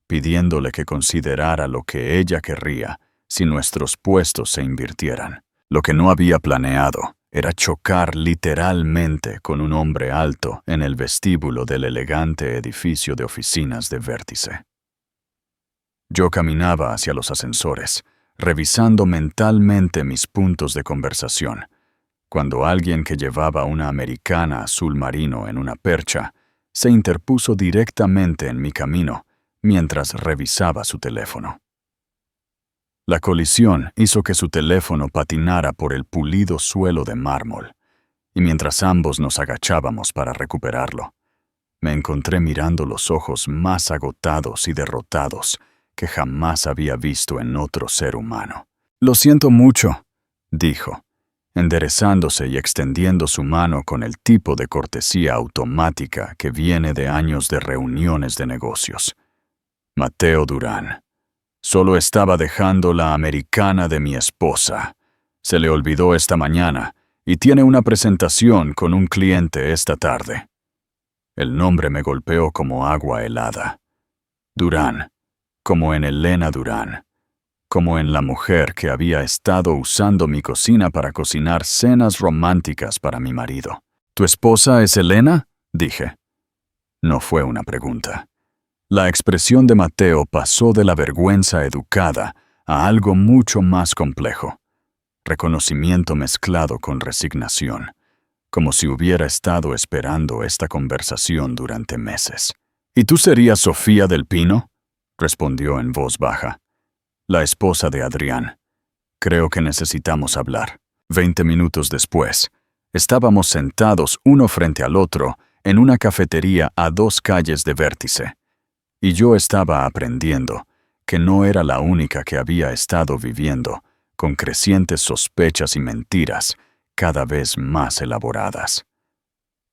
pidiéndole que considerara lo que ella querría si nuestros puestos se invirtieran. Lo que no había planeado era chocar literalmente con un hombre alto en el vestíbulo del elegante edificio de oficinas de Vértice. Yo caminaba hacia los ascensores, revisando mentalmente mis puntos de conversación, cuando alguien que llevaba una americana azul marino en una percha se interpuso directamente en mi camino mientras revisaba su teléfono. La colisión hizo que su teléfono patinara por el pulido suelo de mármol, y mientras ambos nos agachábamos para recuperarlo, me encontré mirando los ojos más agotados y derrotados que jamás había visto en otro ser humano. «Lo siento mucho», dijo, enderezándose y extendiendo su mano con el tipo de cortesía automática que viene de años de reuniones de negocios. «Mateo Durán. Solo estaba dejando la americana de mi esposa. Se le olvidó esta mañana y tiene una presentación con un cliente esta tarde». El nombre me golpeó como agua helada. Durán, como en Elena Durán, como en la mujer que había estado usando mi cocina para cocinar cenas románticas para mi marido. «¿Tu esposa es Elena?», dije. No fue una pregunta. La expresión de Mateo pasó de la vergüenza educada a algo mucho más complejo. Reconocimiento mezclado con resignación, como si hubiera estado esperando esta conversación durante meses. «¿Y tú serías Sofía del Pino?», respondió en voz baja. «La esposa de Adrián. Creo que necesitamos hablar». 20 minutos después, estábamos sentados uno frente al otro en una cafetería a 2 calles de Vértice, y yo estaba aprendiendo que no era la única que había estado viviendo con crecientes sospechas y mentiras cada vez más elaboradas.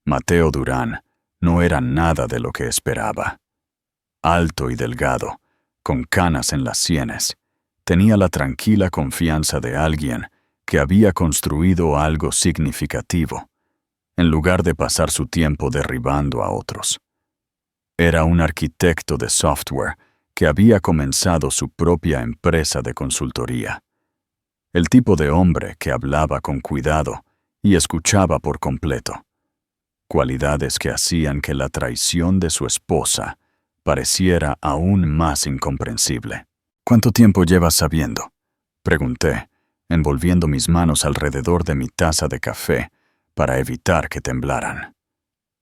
Mateo Durán no era nada de lo que esperaba. Alto y delgado, con canas en las sienes, tenía la tranquila confianza de alguien que había construido algo significativo, en lugar de pasar su tiempo derribando a otros. Era un arquitecto de software que había comenzado su propia empresa de consultoría. El tipo de hombre que hablaba con cuidado y escuchaba por completo. Cualidades que hacían que la traición de su esposa pareciera aún más incomprensible. «¿Cuánto tiempo llevas sabiendo?», pregunté, envolviendo mis manos alrededor de mi taza de café para evitar que temblaran.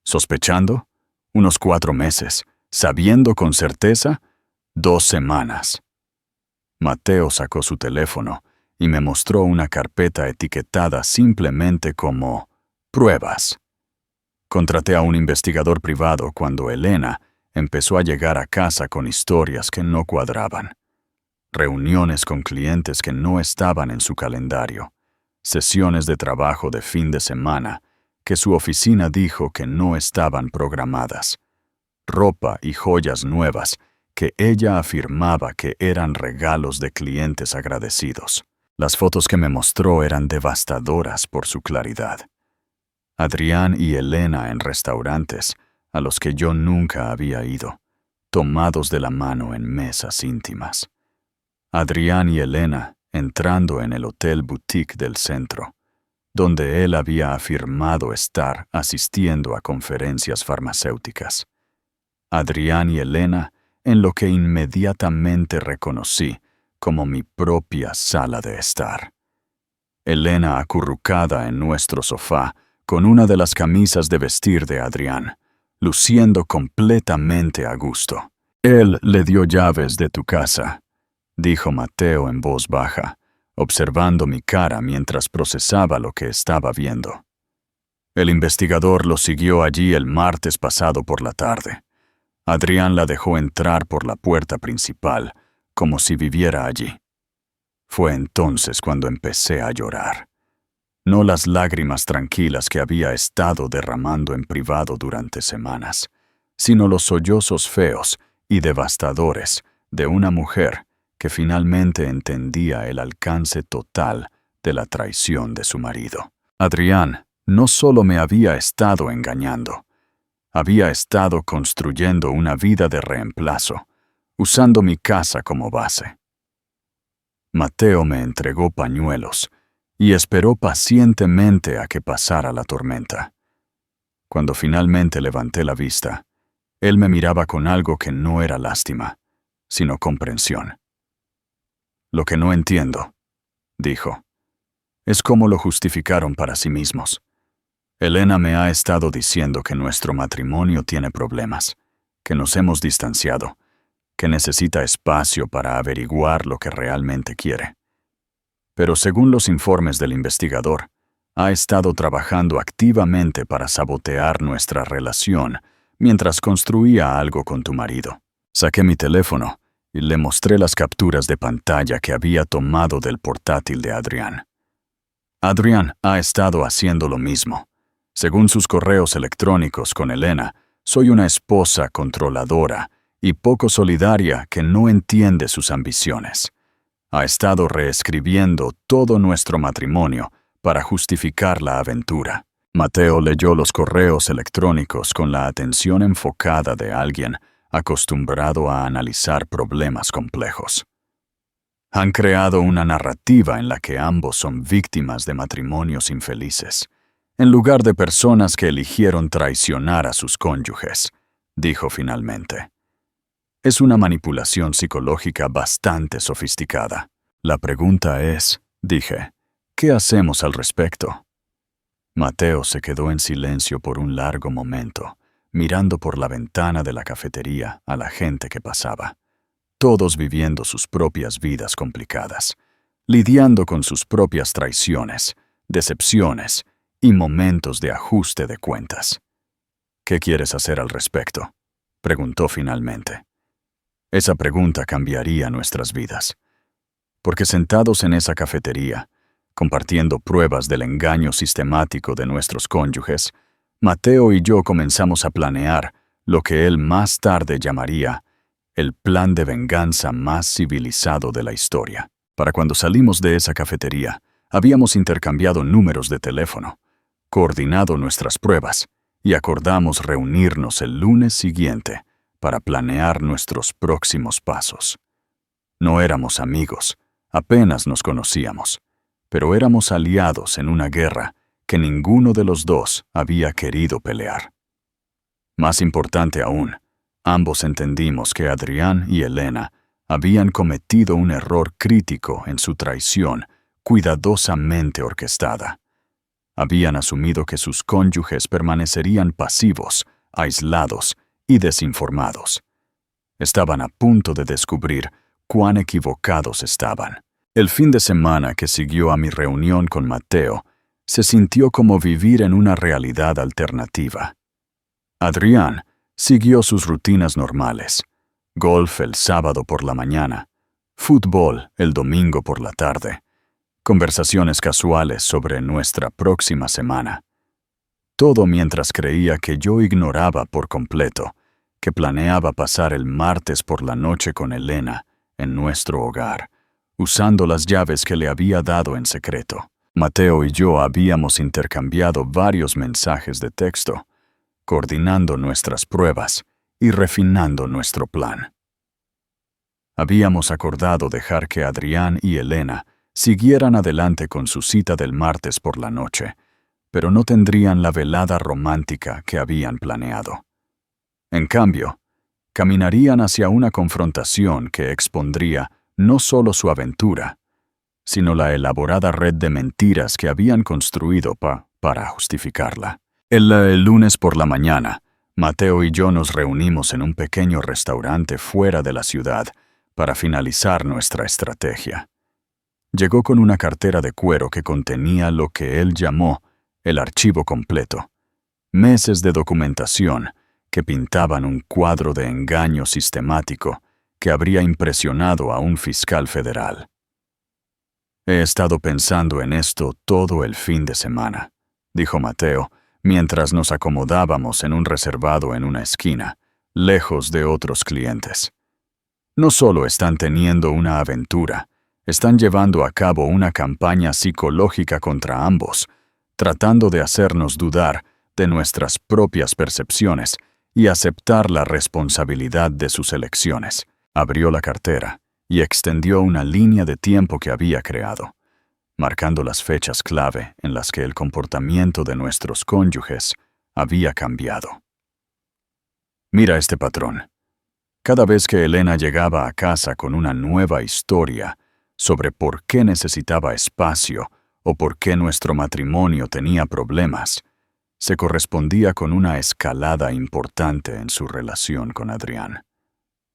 «¿Sospechando? Unos 4 meses. ¿Sabiendo con certeza? 2 semanas». Mateo sacó su teléfono y me mostró una carpeta etiquetada simplemente como «Pruebas». Contraté a un investigador privado cuando Elena empezó a llegar a casa con historias que no cuadraban. Reuniones con clientes que no estaban en su calendario. Sesiones de trabajo de fin de semana que su oficina dijo que no estaban programadas. Ropa y joyas nuevas que ella afirmaba que eran regalos de clientes agradecidos. Las fotos que me mostró eran devastadoras por su claridad. Adrián y Elena en restaurantes a los que yo nunca había ido, tomados de la mano en mesas íntimas. Adrián y Elena entrando en el hotel boutique del centro, donde él había afirmado estar asistiendo a conferencias farmacéuticas. Adrián y Elena en lo que inmediatamente reconocí como mi propia sala de estar. Elena acurrucada en nuestro sofá con una de las camisas de vestir de Adrián, luciendo completamente a gusto. «Él le dio llaves de tu casa», dijo Mateo en voz baja, observando mi cara mientras procesaba lo que estaba viendo. «El investigador lo siguió allí el martes pasado por la tarde. Adrián la dejó entrar por la puerta principal, como si viviera allí. Fue entonces cuando empecé a llorar. No las lágrimas tranquilas que había estado derramando en privado durante semanas, sino los sollozos feos y devastadores de una mujer que finalmente entendía el alcance total de la traición de su marido. Adrián no solo me había estado engañando, Había estado construyendo una vida de reemplazo, usando mi casa como base. Mateo me entregó pañuelos y esperó pacientemente a que pasara la tormenta. Cuando finalmente levanté la vista, él me miraba con algo que no era lástima, sino comprensión. Lo que no entiendo, dijo, es cómo lo justificaron para sí mismos. Elena me ha estado diciendo que nuestro matrimonio tiene problemas, que nos hemos distanciado, que necesita espacio para averiguar lo que realmente quiere. Pero según los informes del investigador, ha estado trabajando activamente para sabotear nuestra relación mientras construía algo con tu marido. Saqué mi teléfono y le mostré las capturas de pantalla que había tomado del portátil de Adrián. Adrián ha estado haciendo lo mismo. Según sus correos electrónicos con Elena, soy una esposa controladora y poco solidaria que no entiende sus ambiciones. Ha estado reescribiendo todo nuestro matrimonio para justificar la aventura. Mateo leyó los correos electrónicos con la atención enfocada de alguien acostumbrado a analizar problemas complejos. Han creado una narrativa en la que ambos son víctimas de matrimonios infelices, en lugar de personas que eligieron traicionar a sus cónyuges, dijo finalmente. Es una manipulación psicológica bastante sofisticada. La pregunta es, dije, ¿qué hacemos al respecto? Mateo se quedó en silencio por un largo momento, mirando por la ventana de la cafetería a la gente que pasaba, todos viviendo sus propias vidas complicadas, lidiando con sus propias traiciones, decepciones y momentos de ajuste de cuentas. ¿Qué quieres hacer al respecto?, preguntó finalmente. Esa pregunta cambiaría nuestras vidas, porque sentados en esa cafetería, compartiendo pruebas del engaño sistemático de nuestros cónyuges, Mateo y yo comenzamos a planear lo que él más tarde llamaría el plan de venganza más civilizado de la historia. Para cuando salimos de esa cafetería, habíamos intercambiado números de teléfono, coordinado nuestras pruebas y acordamos reunirnos el lunes siguiente para planear nuestros próximos pasos. No éramos amigos, apenas nos conocíamos, pero éramos aliados en una guerra que ninguno de los dos había querido pelear. Más importante aún, ambos entendimos que Adrián y Elena habían cometido un error crítico en su traición cuidadosamente orquestada. Habían asumido que sus cónyuges permanecerían pasivos, aislados y desinformados. Estaban a punto de descubrir cuán equivocados estaban. El fin de semana que siguió a mi reunión con Mateo se sintió como vivir en una realidad alternativa. Adrián siguió sus rutinas normales: golf el sábado por la mañana, fútbol el domingo por la tarde, conversaciones casuales sobre nuestra próxima semana. Todo mientras creía que yo ignoraba por completo que planeaba pasar el martes por la noche con Elena en nuestro hogar, usando las llaves que le había dado en secreto. Mateo y yo habíamos intercambiado varios mensajes de texto, coordinando nuestras pruebas y refinando nuestro plan. Habíamos acordado dejar que Adrián y Elena siguieran adelante con su cita del martes por la noche, pero no tendrían la velada romántica que habían planeado. En cambio, caminarían hacia una confrontación que expondría no solo su aventura, sino la elaborada red de mentiras que habían construido para justificarla. El lunes por la mañana, Mateo y yo nos reunimos en un pequeño restaurante fuera de la ciudad para finalizar nuestra estrategia. Llegó con una cartera de cuero que contenía lo que él llamó el archivo completo, meses de documentación que pintaban un cuadro de engaño sistemático que habría impresionado a un fiscal federal. He estado pensando en esto todo el fin de semana, dijo Mateo, mientras nos acomodábamos en un reservado en una esquina, lejos de otros clientes. No solo están teniendo una aventura, están llevando a cabo una campaña psicológica contra ambos, tratando de hacernos dudar de nuestras propias percepciones y aceptar la responsabilidad de sus elecciones. Abrió la cartera y extendió una línea de tiempo que había creado, marcando las fechas clave en las que el comportamiento de nuestros cónyuges había cambiado. Mira este patrón. Cada vez que Elena llegaba a casa con una nueva historia sobre por qué necesitaba espacio o por qué nuestro matrimonio tenía problemas, se correspondía con una escalada importante en su relación con Adrián.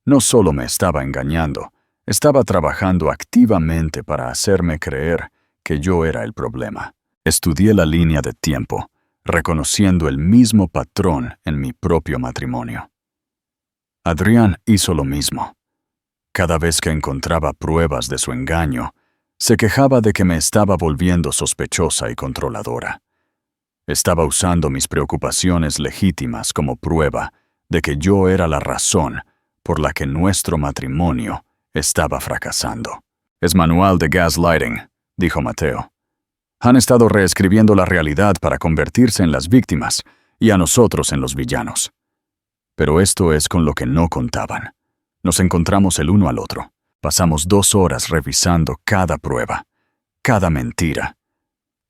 No solo me estaba engañando, estaba trabajando activamente para hacerme creer que yo era el problema. Estudié la línea de tiempo, reconociendo el mismo patrón en mi propio matrimonio. Adrián hizo lo mismo. Cada vez que encontraba pruebas de su engaño, se quejaba de que me estaba volviendo sospechosa y controladora. Estaba usando mis preocupaciones legítimas como prueba de que yo era la razón por la que nuestro matrimonio estaba fracasando. Es manual de gaslighting, dijo Mateo. Han estado reescribiendo la realidad para convertirse en las víctimas y a nosotros en los villanos. Pero esto es con lo que no contaban. Nos encontramos el uno al otro. Pasamos 2 horas revisando cada prueba, cada mentira,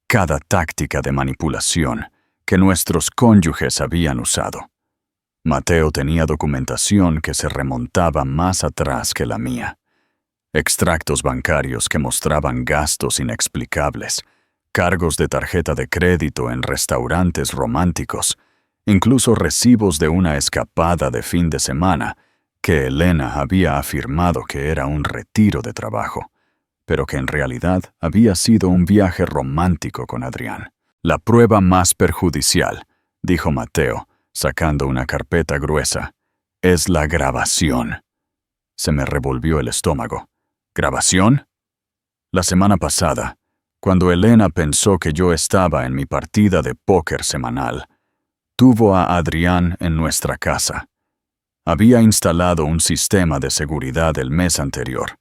cada táctica de manipulación que nuestros cónyuges habían usado. Mateo tenía documentación que se remontaba más atrás que la mía. Extractos bancarios que mostraban gastos inexplicables, cargos de tarjeta de crédito en restaurantes románticos, incluso recibos de una escapada de fin de semana que Elena había afirmado que era un retiro de trabajo, pero que en realidad había sido un viaje romántico con Adrián. La prueba más perjudicial, dijo Mateo, sacando una carpeta gruesa, es la grabación. Se me revolvió el estómago. ¿Grabación? La semana pasada, cuando Elena pensó que yo estaba en mi partida de póker semanal, tuvo a Adrián en nuestra casa. Había instalado un sistema de seguridad el mes anterior.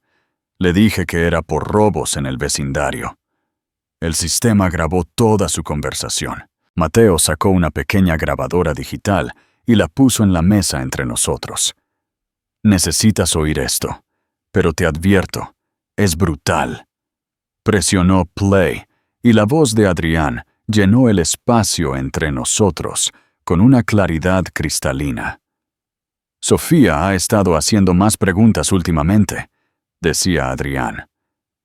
Le dije que era por robos en el vecindario. El sistema grabó toda su conversación. Mateo sacó una pequeña grabadora digital y la puso en la mesa entre nosotros. Necesitas oír esto, pero te advierto, es brutal. Presionó play y la voz de Adrián llenó el espacio entre nosotros con una claridad cristalina. Sofía ha estado haciendo más preguntas últimamente, decía Adrián.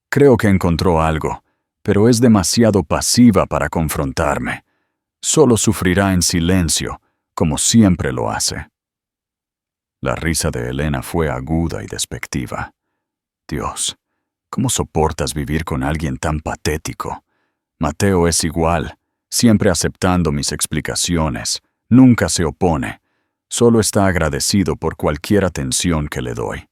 Creo que encontró algo, pero es demasiado pasiva para confrontarme. Solo sufrirá en silencio, como siempre lo hace. La risa de Elena fue aguda y despectiva. Dios, ¿cómo soportas vivir con alguien tan patético? Mateo es igual, siempre aceptando mis explicaciones. Nunca se opone, solo está agradecido por cualquier atención que le doy.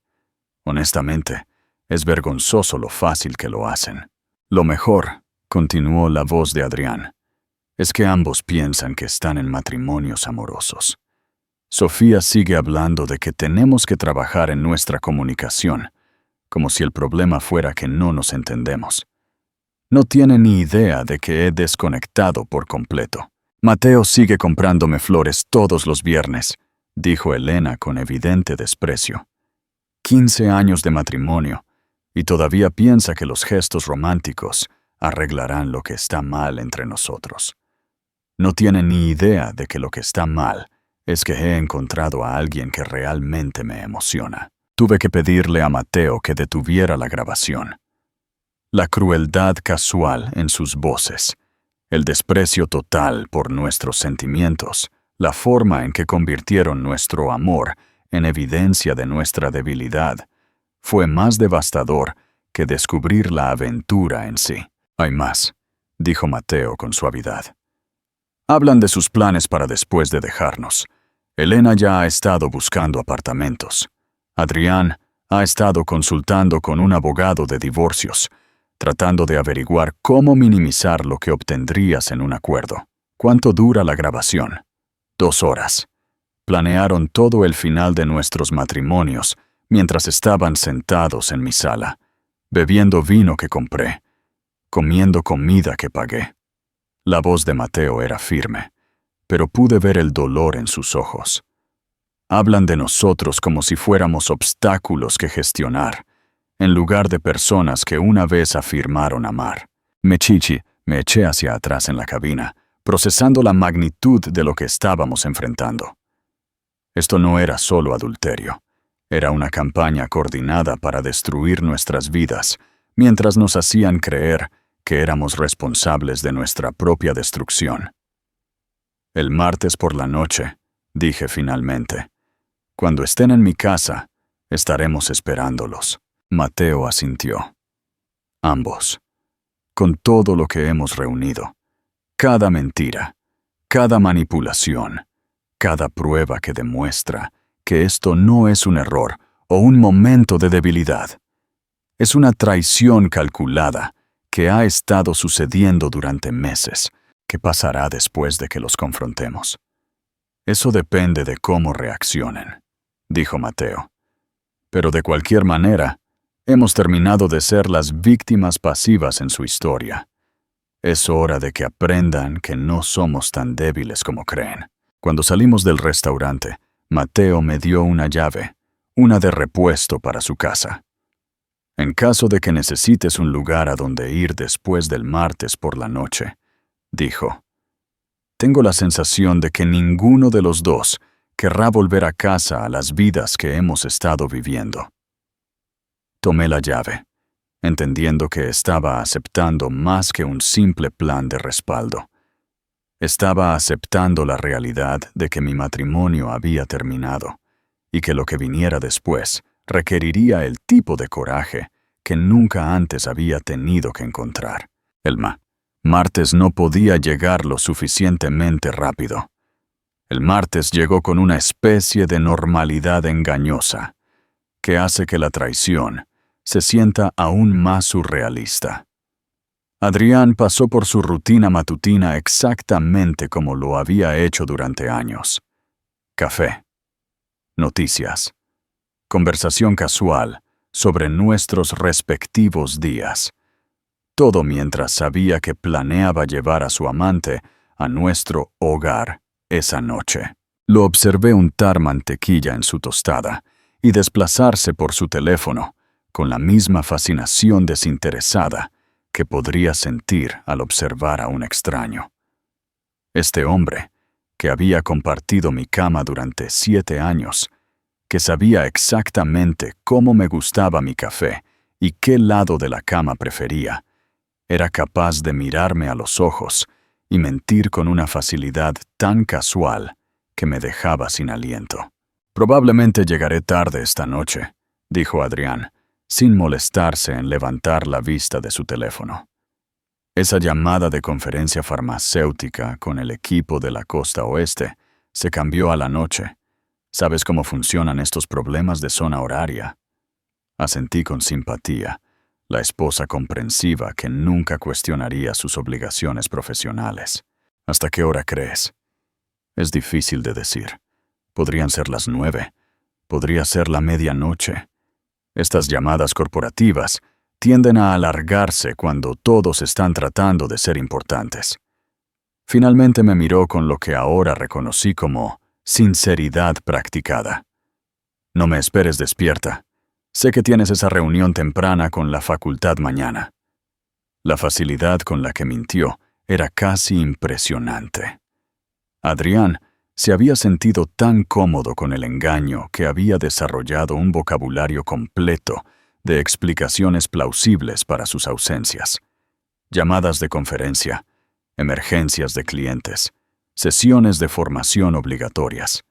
Honestamente, es vergonzoso lo fácil que lo hacen. Lo mejor, continuó la voz de Adrián, es que ambos piensan que están en matrimonios amorosos. Sofía sigue hablando de que tenemos que trabajar en nuestra comunicación, como si el problema fuera que no nos entendemos. No tiene ni idea de que he desconectado por completo. Mateo sigue comprándome flores todos los viernes, dijo Elena con evidente desprecio. 15 años de matrimonio, y todavía piensa que los gestos románticos arreglarán lo que está mal entre nosotros. No tiene ni idea de que lo que está mal es que he encontrado a alguien que realmente me emociona. Tuve que pedirle a Mateo que detuviera la grabación. La crueldad casual en sus voces, el desprecio total por nuestros sentimientos, la forma en que convirtieron nuestro amor en evidencia de nuestra debilidad, fue más devastador que descubrir la aventura en sí. Hay más, dijo Mateo con suavidad. Hablan de sus planes para después de dejarnos. Elena ya ha estado buscando apartamentos. Adrián ha estado consultando con un abogado de divorcios, tratando de averiguar cómo minimizar lo que obtendrías en un acuerdo. ¿Cuánto dura la grabación? 2 horas. Planearon todo el final de nuestros matrimonios mientras estaban sentados en mi sala, bebiendo vino que compré, comiendo comida que pagué. La voz de Mateo era firme, pero pude ver el dolor en sus ojos. Hablan de nosotros como si fuéramos obstáculos que gestionar, en lugar de personas que una vez afirmaron amar. Me eché hacia atrás en la cabina, procesando la magnitud de lo que estábamos enfrentando. Esto no era solo adulterio. Era una campaña coordinada para destruir nuestras vidas, mientras nos hacían creer que éramos responsables de nuestra propia destrucción. El martes por la noche, dije finalmente, cuando estén en mi casa, estaremos esperándolos. Mateo asintió. Ambos. Con todo lo que hemos reunido, cada mentira, cada manipulación, cada prueba que demuestra que esto no es un error o un momento de debilidad. Es una traición calculada que ha estado sucediendo durante meses. ¿Qué pasará después de que los confrontemos? Eso depende de cómo reaccionen, dijo Mateo. Pero de cualquier manera, hemos terminado de ser las víctimas pasivas en su historia. Es hora de que aprendan que no somos tan débiles como creen. Cuando salimos del restaurante, Mateo me dio una llave, una de repuesto para su casa. En caso de que necesites un lugar a donde ir después del martes por la noche, dijo, tengo la sensación de que ninguno de los dos querrá volver a casa a las vidas que hemos estado viviendo. Tomé la llave, entendiendo que estaba aceptando más que un simple plan de respaldo. Estaba aceptando la realidad de que mi matrimonio había terminado y que lo que viniera después requeriría el tipo de coraje que nunca antes había tenido que encontrar. El martes no podía llegar lo suficientemente rápido. El martes llegó con una especie de normalidad engañosa que hace que la traición se sienta aún más surrealista. Adrián pasó por su rutina matutina exactamente como lo había hecho durante años. Café, noticias, conversación casual sobre nuestros respectivos días. Todo mientras sabía que planeaba llevar a su amante a nuestro hogar esa noche. Lo observé untar mantequilla en su tostada y desplazarse por su teléfono con la misma fascinación desinteresada que podría sentir al observar a un extraño. Este hombre, que había compartido mi cama durante 7 años, que sabía exactamente cómo me gustaba mi café y qué lado de la cama prefería, era capaz de mirarme a los ojos y mentir con una facilidad tan casual que me dejaba sin aliento. Probablemente llegaré tarde esta noche, dijo Adrián, sin molestarse en levantar la vista de su teléfono. Esa llamada de conferencia farmacéutica con el equipo de la costa oeste se cambió a la noche. ¿Sabes cómo funcionan estos problemas de zona horaria? Asentí con simpatía, la esposa comprensiva que nunca cuestionaría sus obligaciones profesionales. ¿Hasta qué hora crees? Es difícil de decir. Podrían ser las 9. Podría ser la medianoche. Estas llamadas corporativas tienden a alargarse cuando todos están tratando de ser importantes. Finalmente me miró con lo que ahora reconocí como sinceridad practicada. No me esperes despierta. Sé que tienes esa reunión temprana con la facultad mañana. La facilidad con la que mintió era casi impresionante. Adrián se había sentido tan cómodo con el engaño que había desarrollado un vocabulario completo de explicaciones plausibles para sus ausencias. Llamadas de conferencia, emergencias de clientes, sesiones de formación obligatorias.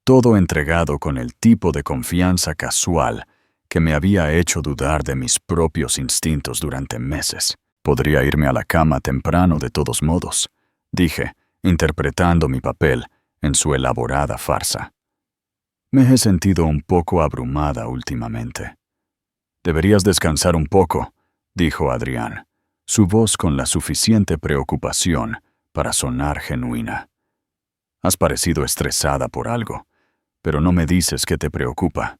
Todo entregado con el tipo de confianza casual que me había hecho dudar de mis propios instintos durante meses. Podría irme a la cama temprano de todos modos, dije, interpretando mi papel en su elaborada farsa. Me he sentido un poco abrumada últimamente. Deberías descansar un poco, dijo Adrián, su voz con la suficiente preocupación para sonar genuina. Has parecido estresada por algo, pero no me dices qué te preocupa.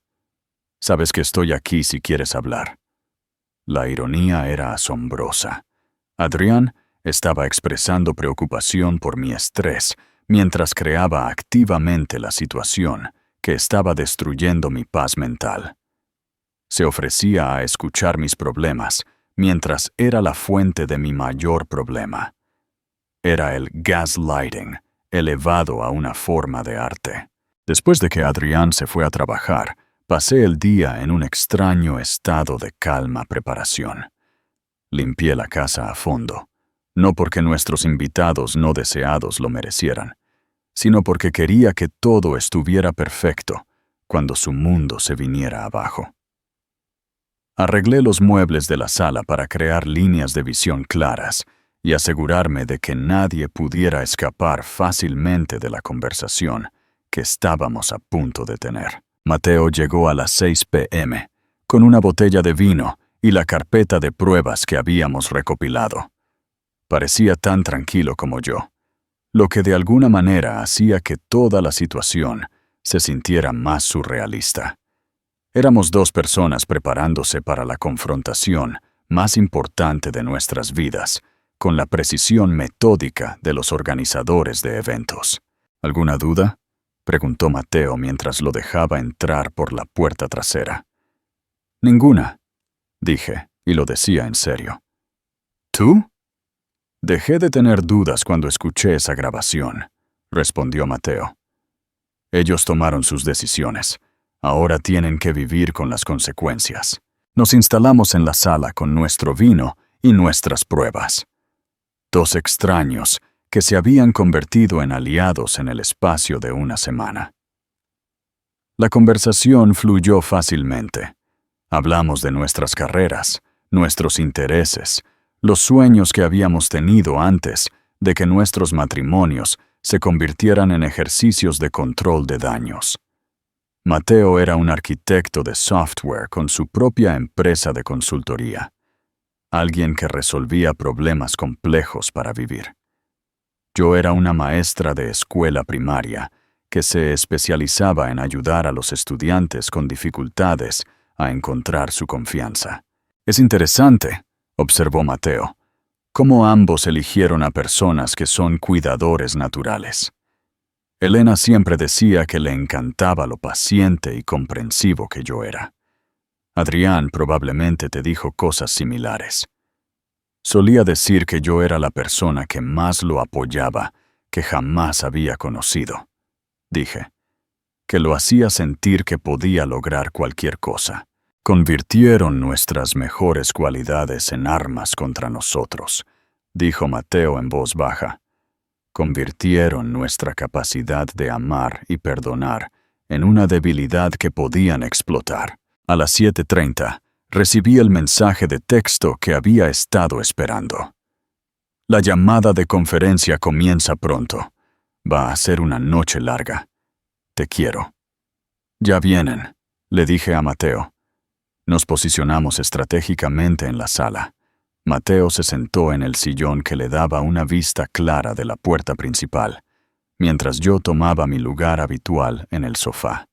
Sabes que estoy aquí si quieres hablar. La ironía era asombrosa. Adrián estaba expresando preocupación por mi estrés, mientras creaba activamente la situación que estaba destruyendo mi paz mental. Se ofrecía a escuchar mis problemas mientras era la fuente de mi mayor problema. Era el gaslighting elevado a una forma de arte. Después de que Adrián se fue a trabajar, pasé el día en un extraño estado de calma preparación. Limpié la casa a fondo, no porque nuestros invitados no deseados lo merecieran, sino porque quería que todo estuviera perfecto cuando su mundo se viniera abajo. Arreglé los muebles de la sala para crear líneas de visión claras y asegurarme de que nadie pudiera escapar fácilmente de la conversación que estábamos a punto de tener. Mateo llegó a las 6 p.m. con una botella de vino y la carpeta de pruebas que habíamos recopilado. Parecía tan tranquilo como yo, lo que de alguna manera hacía que toda la situación se sintiera más surrealista. Éramos dos personas preparándose para la confrontación más importante de nuestras vidas, con la precisión metódica de los organizadores de eventos. ¿Alguna duda?, preguntó Mateo mientras lo dejaba entrar por la puerta trasera. Ninguna, dije, y lo decía en serio. ¿Tú? Dejé de tener dudas cuando escuché esa grabación, respondió Mateo. Ellos tomaron sus decisiones. Ahora tienen que vivir con las consecuencias. Nos instalamos en la sala con nuestro vino y nuestras pruebas. Dos extraños que se habían convertido en aliados en el espacio de una semana. La conversación fluyó fácilmente. Hablamos de nuestras carreras, nuestros intereses, los sueños que habíamos tenido antes de que nuestros matrimonios se convirtieran en ejercicios de control de daños. Mateo era un arquitecto de software con su propia empresa de consultoría, alguien que resolvía problemas complejos para vivir. Yo era una maestra de escuela primaria que se especializaba en ayudar a los estudiantes con dificultades a encontrar su confianza. Es interesante, observó Mateo, cómo ambos eligieron a personas que son cuidadores naturales. Elena siempre decía que le encantaba lo paciente y comprensivo que yo era. Adrián probablemente te dijo cosas similares. Solía decir que yo era la persona que más lo apoyaba, que jamás había conocido. Dije, que lo hacía sentir que podía lograr cualquier cosa. Convirtieron nuestras mejores cualidades en armas contra nosotros, dijo Mateo en voz baja. Convirtieron nuestra capacidad de amar y perdonar en una debilidad que podían explotar. A las 7:30, recibí el mensaje de texto que había estado esperando. La llamada de conferencia comienza pronto. Va a ser una noche larga. Te quiero. Ya vienen, le dije a Mateo. Nos posicionamos estratégicamente en la sala. Mateo se sentó en el sillón que le daba una vista clara de la puerta principal, mientras yo tomaba mi lugar habitual en el sofá.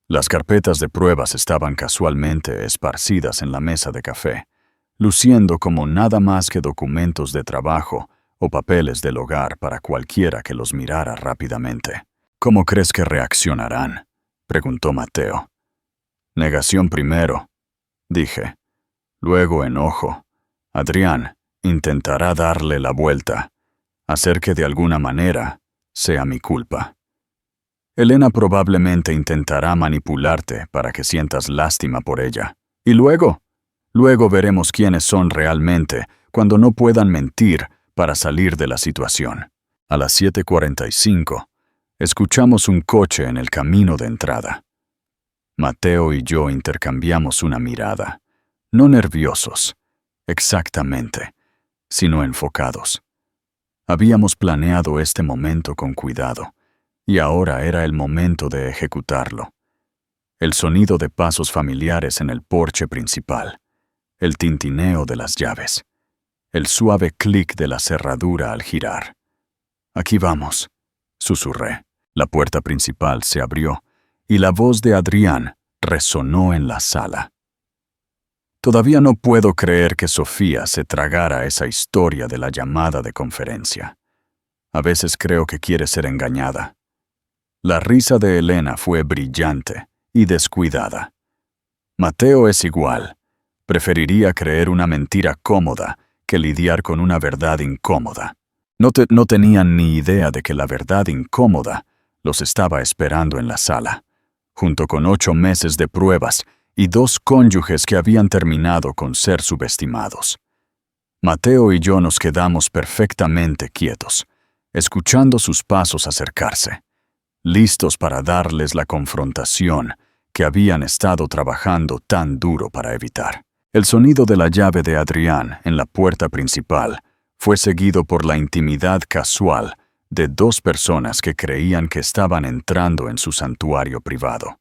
Las carpetas de pruebas estaban casualmente esparcidas en la mesa de café, luciendo como nada más que documentos de trabajo o papeles del hogar para cualquiera que los mirara rápidamente. ¿Cómo crees que reaccionarán?, preguntó Mateo. Negación primero, dije. Luego enojo. Adrián intentará darle la vuelta, hacer que de alguna manera sea mi culpa. Elena probablemente intentará manipularte para que sientas lástima por ella. Y luego veremos quiénes son realmente cuando no puedan mentir para salir de la situación. A las 7:45, escuchamos un coche en el camino de entrada. Mateo y yo intercambiamos una mirada, no nerviosos, exactamente, sino enfocados. Habíamos planeado este momento con cuidado, y ahora era el momento de ejecutarlo. El sonido de pasos familiares en el porche principal, el tintineo de las llaves, el suave clic de la cerradura al girar. Aquí vamos, susurré. La puerta principal se abrió, y la voz de Adrián resonó en la sala. Todavía no puedo creer que Sofía se tragara esa historia de la llamada de conferencia. A veces creo que quiere ser engañada. La risa de Elena fue brillante y descuidada. Mateo es igual. Preferiría creer una mentira cómoda que lidiar con una verdad incómoda. No tenían ni idea de que la verdad incómoda los estaba esperando en la sala, junto con 8 meses de pruebas y 2 cónyuges que habían terminado con ser subestimados. Mateo y yo nos quedamos perfectamente quietos, escuchando sus pasos acercarse, listos para darles la confrontación que habían estado trabajando tan duro para evitar. El sonido de la llave de Adrián en la puerta principal fue seguido por la intimidad casual de 2 personas que creían que estaban entrando en su santuario privado.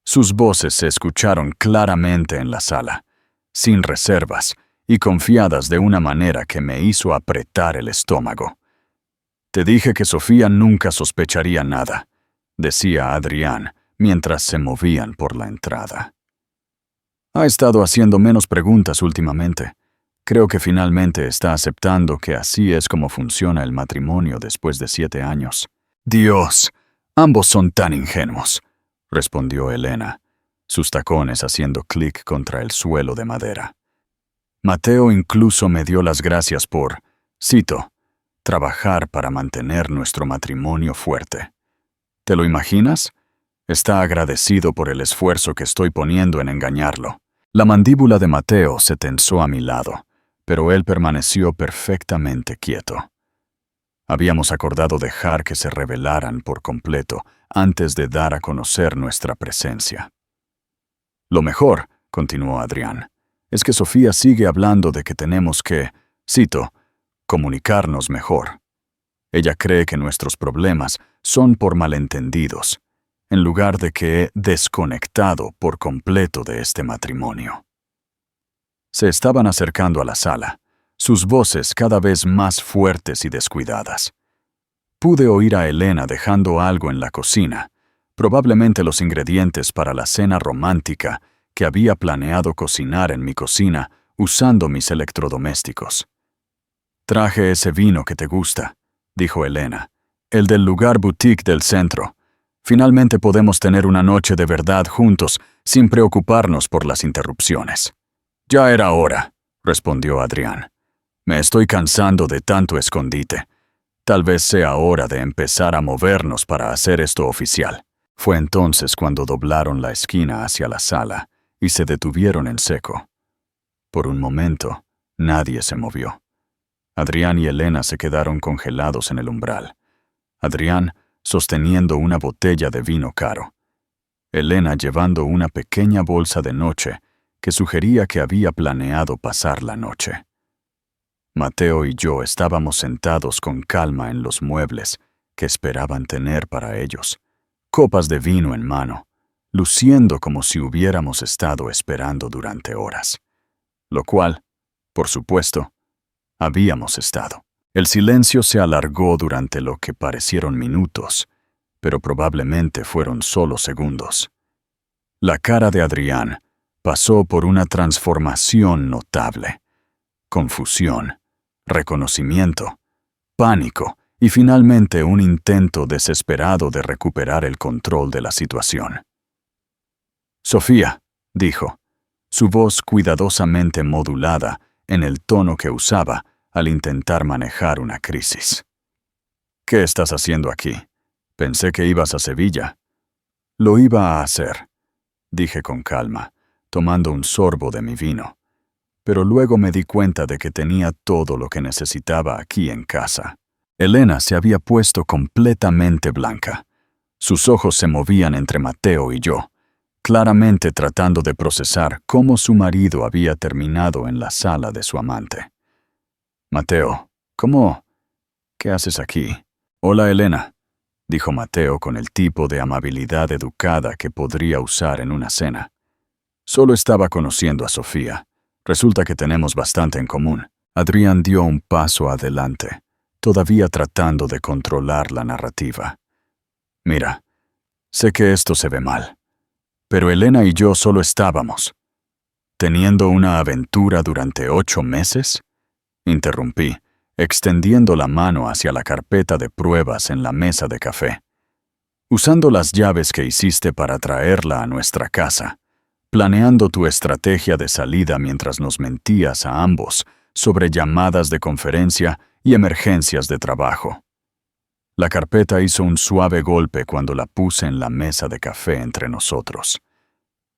Sus voces se escucharon claramente en la sala, sin reservas y confiadas de una manera que me hizo apretar el estómago. «Te dije que Sofía nunca sospecharía nada», decía Adrián mientras se movían por la entrada. «Ha estado haciendo menos preguntas últimamente. Creo que finalmente está aceptando que así es como funciona el matrimonio después de 7 años». «Dios, ambos son tan ingenuos», respondió Elena, sus tacones haciendo clic contra el suelo de madera. Mateo incluso me dio las gracias por, cito, trabajar para mantener nuestro matrimonio fuerte. ¿Te lo imaginas? Está agradecido por el esfuerzo que estoy poniendo en engañarlo. La mandíbula de Mateo se tensó a mi lado, pero él permaneció perfectamente quieto. Habíamos acordado dejar que se revelaran por completo antes de dar a conocer nuestra presencia. Lo mejor, continuó Adrián, es que Sofía sigue hablando de que tenemos que, cito, comunicarnos mejor. Ella cree que nuestros problemas son por malentendidos, en lugar de que he desconectado por completo de este matrimonio. Se estaban acercando a la sala, sus voces cada vez más fuertes y descuidadas. Pude oír a Elena dejando algo en la cocina, probablemente los ingredientes para la cena romántica que había planeado cocinar en mi cocina usando mis electrodomésticos. «Traje ese vino que te gusta», dijo Elena, «el del lugar boutique del centro. Finalmente podemos tener una noche de verdad juntos sin preocuparnos por las interrupciones». «Ya era hora», respondió Adrián. «Me estoy cansando de tanto escondite. Tal vez sea hora de empezar a movernos para hacer esto oficial». Fue entonces cuando doblaron la esquina hacia la sala y se detuvieron en seco. Por un momento, nadie se movió. Adrián y Elena se quedaron congelados en el umbral. Adrián sosteniendo una botella de vino caro. Elena llevando una pequeña bolsa de noche que sugería que había planeado pasar la noche. Mateo y yo estábamos sentados con calma en los muebles que esperaban tener para ellos, copas de vino en mano, luciendo como si hubiéramos estado esperando durante horas. Lo cual, por supuesto, habíamos estado. El silencio se alargó durante lo que parecieron minutos, pero probablemente fueron solo segundos. La cara de Adrián pasó por una transformación notable. Confusión, reconocimiento, pánico y finalmente un intento desesperado de recuperar el control de la situación. «Sofía», dijo, su voz cuidadosamente modulada en el tono que usaba al intentar manejar una crisis. «¿Qué estás haciendo aquí? Pensé que ibas a Sevilla». «Lo iba a hacer», dije con calma, tomando un sorbo de mi vino. Pero luego me di cuenta de que tenía todo lo que necesitaba aquí en casa. Elena se había puesto completamente blanca. Sus ojos se movían entre Mateo y yo, claramente tratando de procesar cómo su marido había terminado en la sala de su amante. «Mateo, ¿qué haces aquí?» «Hola, Elena», dijo Mateo con el tipo de amabilidad educada que podría usar en una cena. «Solo estaba conociendo a Sofía. Resulta que tenemos bastante en común». Adrián dio un paso adelante, todavía tratando de controlar la narrativa. «Mira, sé que esto se ve mal, pero Elena y yo solo estábamos teniendo una aventura durante 8 meses. Interrumpí, extendiendo la mano hacia la carpeta de pruebas en la mesa de café. Usando las llaves que hiciste para traerla a nuestra casa, planeando tu estrategia de salida mientras nos mentías a ambos sobre llamadas de conferencia y emergencias de trabajo. La carpeta hizo un suave golpe cuando la puse en la mesa de café entre nosotros.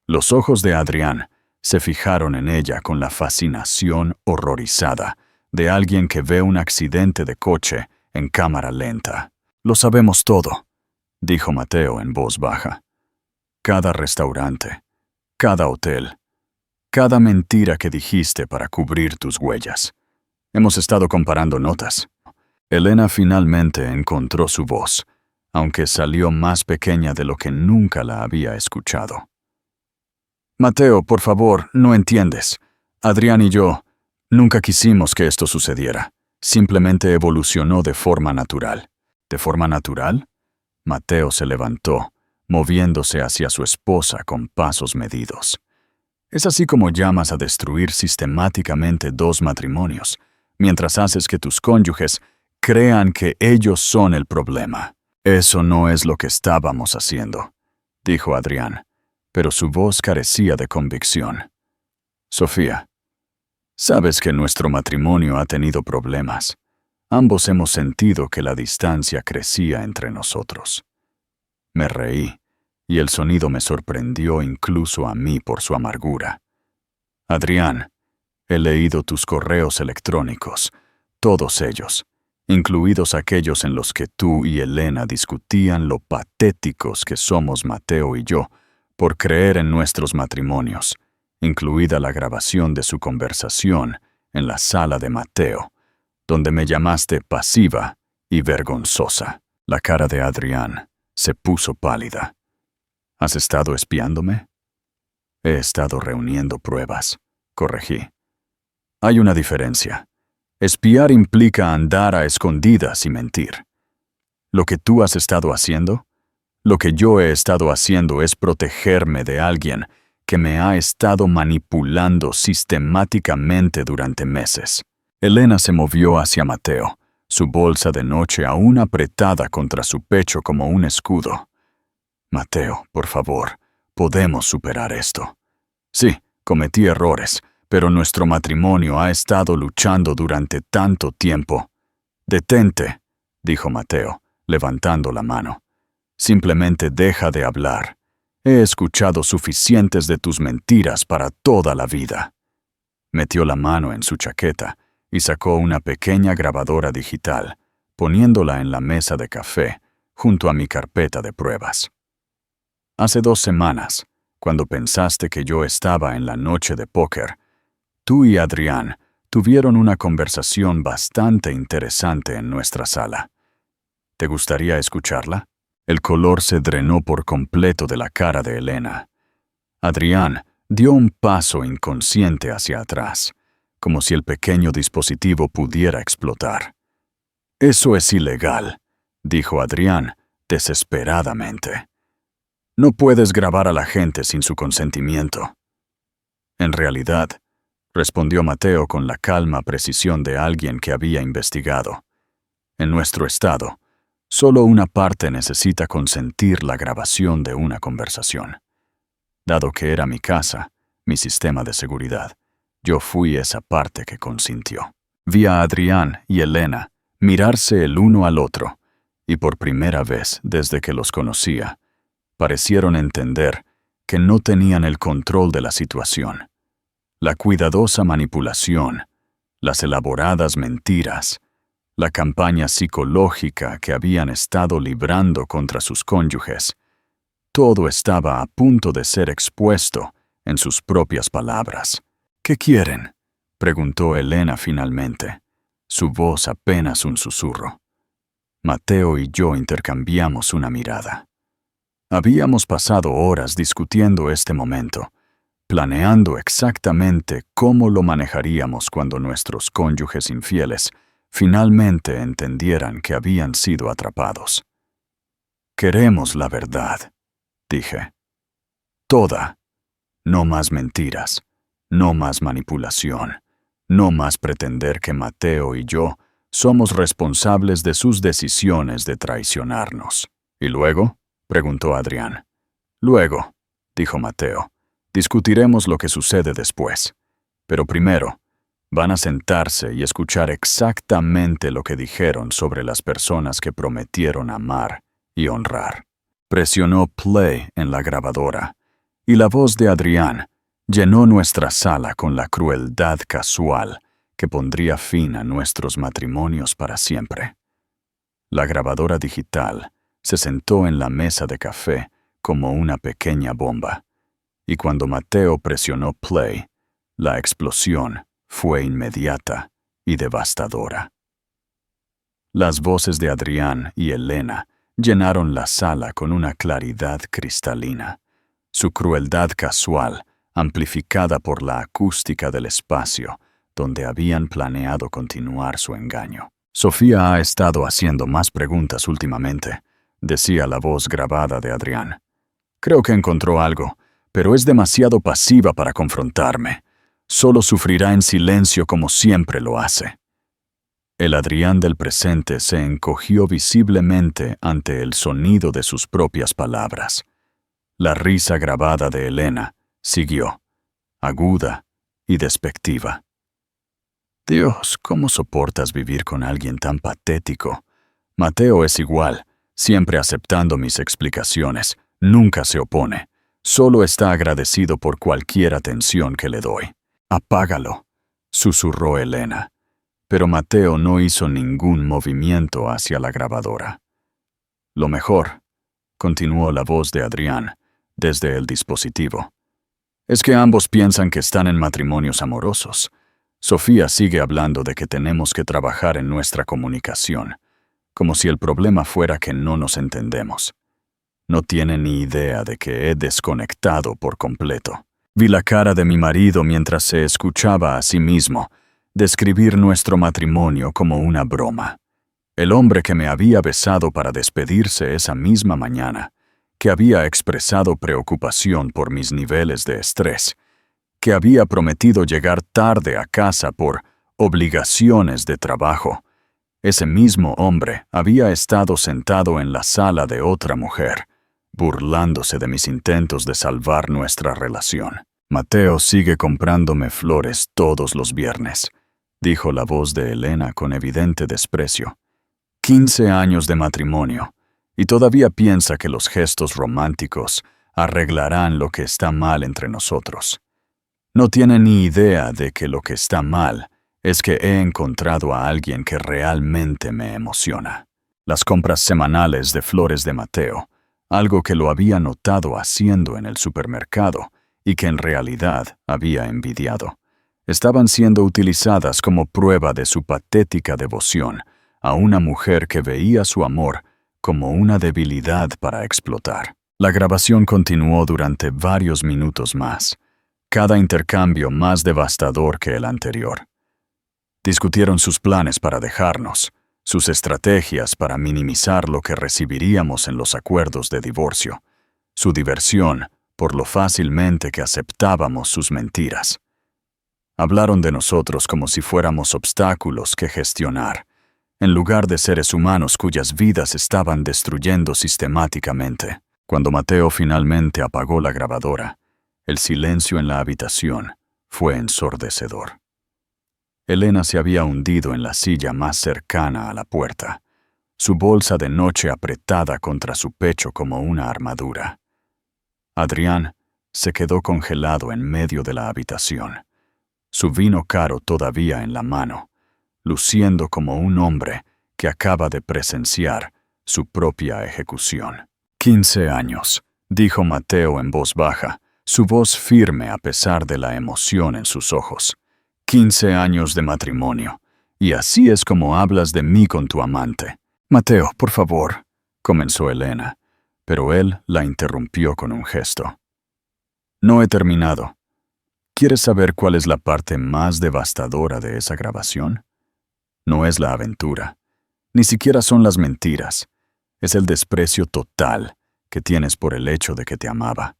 Los ojos de Adrián se fijaron en ella con la fascinación horrorizada de alguien que ve un accidente de coche en cámara lenta. «Lo sabemos todo», dijo Mateo en voz baja. «Cada restaurante, cada hotel, cada mentira que dijiste para cubrir tus huellas. Hemos estado comparando notas». Elena finalmente encontró su voz, aunque salió más pequeña de lo que nunca la había escuchado. «Mateo, por favor, no entiendes. Adrián y yo nunca quisimos que esto sucediera. Simplemente evolucionó de forma natural». ¿De forma natural? Mateo se levantó, moviéndose hacia su esposa con pasos medidos. «Es así como llamas a destruir sistemáticamente 2 matrimonios, mientras haces que tus cónyuges crean que ellos son el problema». «Eso no es lo que estábamos haciendo», dijo Adrián, pero su voz carecía de convicción. «Sofía, sabes que nuestro matrimonio ha tenido problemas. Ambos hemos sentido que la distancia crecía entre nosotros». Me reí, y el sonido me sorprendió incluso a mí por su amargura. «Adrián, he leído tus correos electrónicos, todos ellos, incluidos aquellos en los que tú y Elena discutían lo patéticos que somos Mateo y yo por creer en nuestros matrimonios, incluida la grabación de su conversación en la sala de Mateo, donde me llamaste pasiva y vergonzosa». La cara de Adrián se puso pálida. «¿Has estado espiándome?» «He estado reuniendo pruebas», corregí. «Hay una diferencia. Espiar implica andar a escondidas y mentir. Lo que tú has estado haciendo, lo que yo he estado haciendo es protegerme de alguien que me ha estado manipulando sistemáticamente durante meses». Elena se movió hacia Mateo, su bolsa de noche aún apretada contra su pecho como un escudo. «Mateo, por favor, podemos superar esto. Sí, cometí errores, pero nuestro matrimonio ha estado luchando durante tanto tiempo». «Detente», dijo Mateo, levantando la mano. «Simplemente deja de hablar. He escuchado suficientes de tus mentiras para toda la vida». Metió la mano en su chaqueta y sacó una pequeña grabadora digital, poniéndola en la mesa de café, junto a mi carpeta de pruebas. «Hace 2 semanas, cuando pensaste que yo estaba en la noche de póker, tú y Adrián tuvieron una conversación bastante interesante en nuestra sala. ¿Te gustaría escucharla?» El color se drenó por completo de la cara de Elena. Adrián dio un paso inconsciente hacia atrás, como si el pequeño dispositivo pudiera explotar. «Eso es ilegal», dijo Adrián desesperadamente. «No puedes grabar a la gente sin su consentimiento». «En realidad», respondió Mateo con la calma precisión de alguien que había investigado, «en nuestro estado, solo una parte necesita consentir la grabación de una conversación. Dado que era mi casa, mi sistema de seguridad, yo fui esa parte que consintió». Vi a Adrián y Elena mirarse el uno al otro, y por primera vez desde que los conocía, parecieron entender que no tenían el control de la situación. La cuidadosa manipulación, las elaboradas mentiras, la campaña psicológica que habían estado librando contra sus cónyuges, todo estaba a punto de ser expuesto en sus propias palabras. «¿Qué quieren?», preguntó Elena finalmente, su voz apenas un susurro. Mateo y yo intercambiamos una mirada. Habíamos pasado horas discutiendo este momento, planeando exactamente cómo lo manejaríamos cuando nuestros cónyuges infieles finalmente entendieran que habían sido atrapados. «Queremos la verdad», dije. «Toda. No más mentiras, no más manipulación, no más pretender que Mateo y yo Somos responsables de sus decisiones de traicionarnos. ¿Y luego?, preguntó Adrián. Luego, dijo Mateo, discutiremos lo que sucede después. Pero primero, van a sentarse y escuchar exactamente lo que dijeron sobre las personas que prometieron amar y honrar. Presionó play en la grabadora, y la voz de Adrián llenó nuestra sala con la crueldad casual que pondría fin a nuestros matrimonios para siempre. La grabadora digital se sentó en la mesa de café como una pequeña bomba, y cuando Mateo presionó play, la explosión fue inmediata y devastadora. Las voces de Adrián y Elena llenaron la sala con una claridad cristalina. Su crueldad casual, amplificada por la acústica del espacio, donde habían planeado continuar su engaño. Sofía ha estado haciendo más preguntas últimamente, decía la voz grabada de Adrián. Creo que encontró algo, pero es demasiado pasiva para confrontarme. Solo sufrirá en silencio como siempre lo hace. El Adrián del presente se encogió visiblemente ante el sonido de sus propias palabras. La risa grabada de Elena siguió, aguda y despectiva. Dios, ¿cómo soportas vivir con alguien tan patético? Mateo es igual, siempre aceptando mis explicaciones, nunca se opone, solo está agradecido por cualquier atención que le doy. Apágalo, susurró Elena, pero Mateo no hizo ningún movimiento hacia la grabadora. Lo mejor, continuó la voz de Adrián, desde el dispositivo, es que ambos piensan que están en matrimonios amorosos. Sofía sigue hablando de que tenemos que trabajar en nuestra comunicación, como si el problema fuera que no nos entendemos. No tiene ni idea de que he desconectado por completo. Vi la cara de mi marido mientras se escuchaba a sí mismo describir nuestro matrimonio como una broma. El hombre que me había besado para despedirse esa misma mañana, que había expresado preocupación por mis niveles de estrés, que había prometido llegar tarde a casa por obligaciones de trabajo. Ese mismo hombre había estado sentado en la sala de otra mujer, burlándose de mis intentos de salvar nuestra relación. Mateo sigue comprándome flores todos los viernes, dijo la voz de Elena con evidente desprecio. 15 años de matrimonio, y todavía piensa que los gestos románticos arreglarán lo que está mal entre nosotros. No tiene ni idea de que lo que está mal es que he encontrado a alguien que realmente me emociona. Las compras semanales de flores de Mateo, algo que lo había notado haciendo en el supermercado y que en realidad había envidiado, estaban siendo utilizadas como prueba de su patética devoción a una mujer que veía su amor como una debilidad para explotar. La grabación continuó durante varios minutos más, cada intercambio más devastador que el anterior. Discutieron sus planes para dejarnos, sus estrategias para minimizar lo que recibiríamos en los acuerdos de divorcio, su diversión por lo fácilmente que aceptábamos sus mentiras. Hablaron de nosotros como si fuéramos obstáculos que gestionar, en lugar de seres humanos cuyas vidas estaban destruyendo sistemáticamente. Cuando Mateo finalmente apagó la grabadora, el silencio en la habitación fue ensordecedor. Elena se había hundido en la silla más cercana a la puerta, su bolsa de noche apretada contra su pecho como una armadura. Adrián se quedó congelado en medio de la habitación, su vino caro todavía en la mano, luciendo como un hombre que acaba de presenciar su propia ejecución. 15 años, dijo Mateo en voz baja, su voz firme a pesar de la emoción en sus ojos. 15 años de matrimonio, y así es como hablas de mí con tu amante. Mateo, por favor, comenzó Elena, pero él la interrumpió con un gesto. No he terminado. ¿Quieres saber cuál es la parte más devastadora de esa grabación? No es la aventura, ni siquiera son las mentiras, es el desprecio total que tienes por el hecho de que te amaba.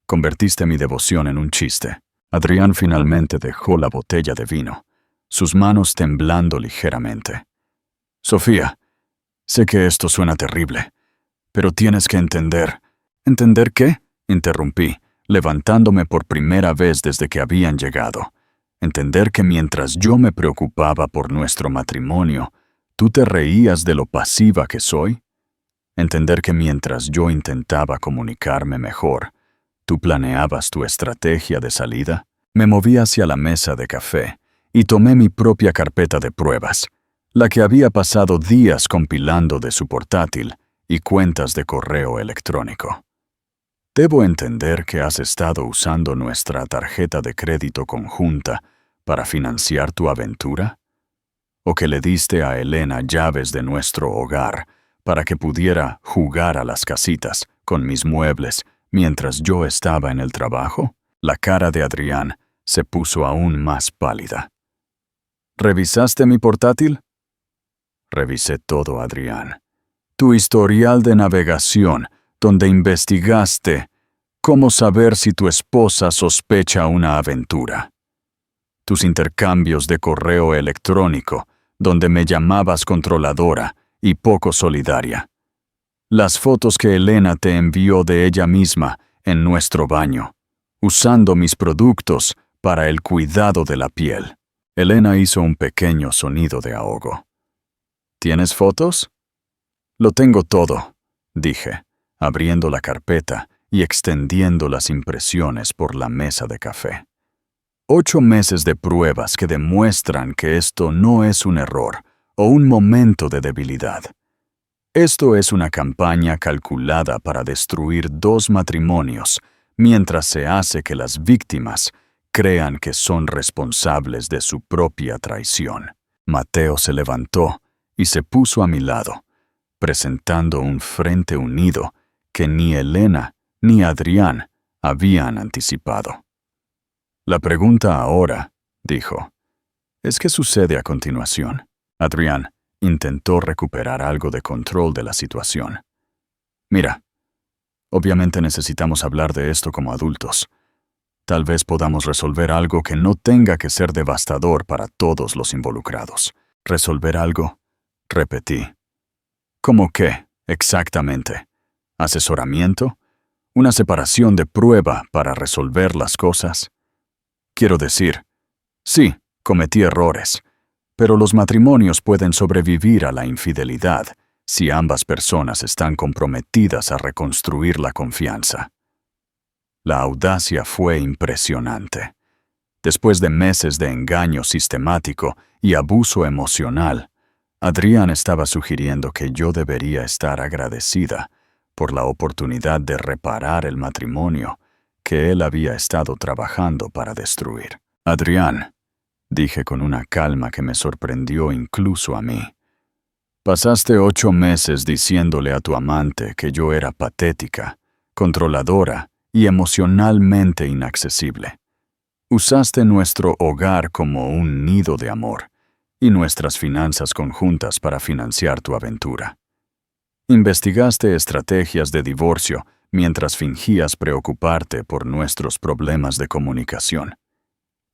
Convertiste mi devoción en un chiste. Adrián finalmente dejó la botella de vino, sus manos temblando ligeramente. Sofía, sé que esto suena terrible, pero tienes que entender. ¿Entender qué? Interrumpí, levantándome por primera vez desde que habían llegado. Entender que mientras yo me preocupaba por nuestro matrimonio, tú te reías de lo pasiva que soy. Entender que mientras yo intentaba comunicarme mejor, tú planeabas tu estrategia de salida. Me moví hacia la mesa de café y tomé mi propia carpeta de pruebas, la que había pasado días compilando de su portátil y cuentas de correo electrónico. ¿Debo entender que has estado usando nuestra tarjeta de crédito conjunta para financiar tu aventura? ¿O que le diste a Elena llaves de nuestro hogar para que pudiera jugar a las casitas con mis muebles mientras yo estaba en el trabajo? La cara de Adrián se puso aún más pálida. ¿Revisaste mi portátil? Revisé todo, Adrián. Tu historial de navegación, donde investigaste cómo saber si tu esposa sospecha una aventura. Tus intercambios de correo electrónico, donde me llamabas controladora y poco solidaria. Las fotos que Elena te envió de ella misma en nuestro baño, usando mis productos para el cuidado de la piel. Elena hizo un pequeño sonido de ahogo. ¿Tienes fotos? Lo tengo todo, dije, abriendo la carpeta y extendiendo las impresiones por la mesa de café. 8 meses de pruebas que demuestran que esto no es un error o un momento de debilidad. Esto es una campaña calculada para destruir 2 matrimonios mientras se hace que las víctimas crean que son responsables de su propia traición. Mateo se levantó y se puso a mi lado, presentando un frente unido que ni Elena ni Adrián habían anticipado. La pregunta ahora, dijo, es ¿qué sucede a continuación? Adrián intentó recuperar algo de control de la situación. Mira, obviamente necesitamos hablar de esto como adultos. Tal vez podamos resolver algo que no tenga que ser devastador para todos los involucrados. ¿Resolver algo? Repetí. ¿Cómo qué, exactamente? ¿Asesoramiento? ¿Una separación de prueba para resolver las cosas? Quiero decir, sí, cometí errores, pero los matrimonios pueden sobrevivir a la infidelidad si ambas personas están comprometidas a reconstruir la confianza. La audacia fue impresionante. Después de meses de engaño sistemático y abuso emocional, Adrián estaba sugiriendo que yo debería estar agradecida por la oportunidad de reparar el matrimonio que él había estado trabajando para destruir. Adrián, dije con una calma que me sorprendió incluso a mí, pasaste 8 meses diciéndole a tu amante que yo era patética, controladora y emocionalmente inaccesible. Usaste nuestro hogar como un nido de amor y nuestras finanzas conjuntas para financiar tu aventura. Investigaste estrategias de divorcio mientras fingías preocuparte por nuestros problemas de comunicación.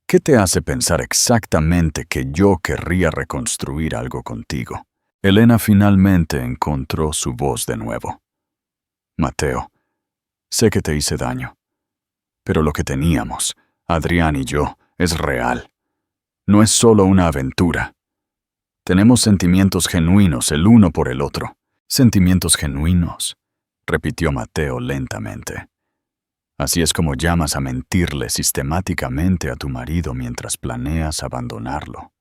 ¿Qué te hace pensar exactamente que yo querría reconstruir algo contigo? Elena finalmente encontró su voz de nuevo. Mateo, sé que te hice daño, pero lo que teníamos, Adrián y yo, es real. No es solo una aventura. Tenemos sentimientos genuinos el uno por el otro. Sentimientos genuinos, repitió Mateo lentamente. Así es como llamas a mentirle sistemáticamente a tu marido mientras planeas abandonarlo.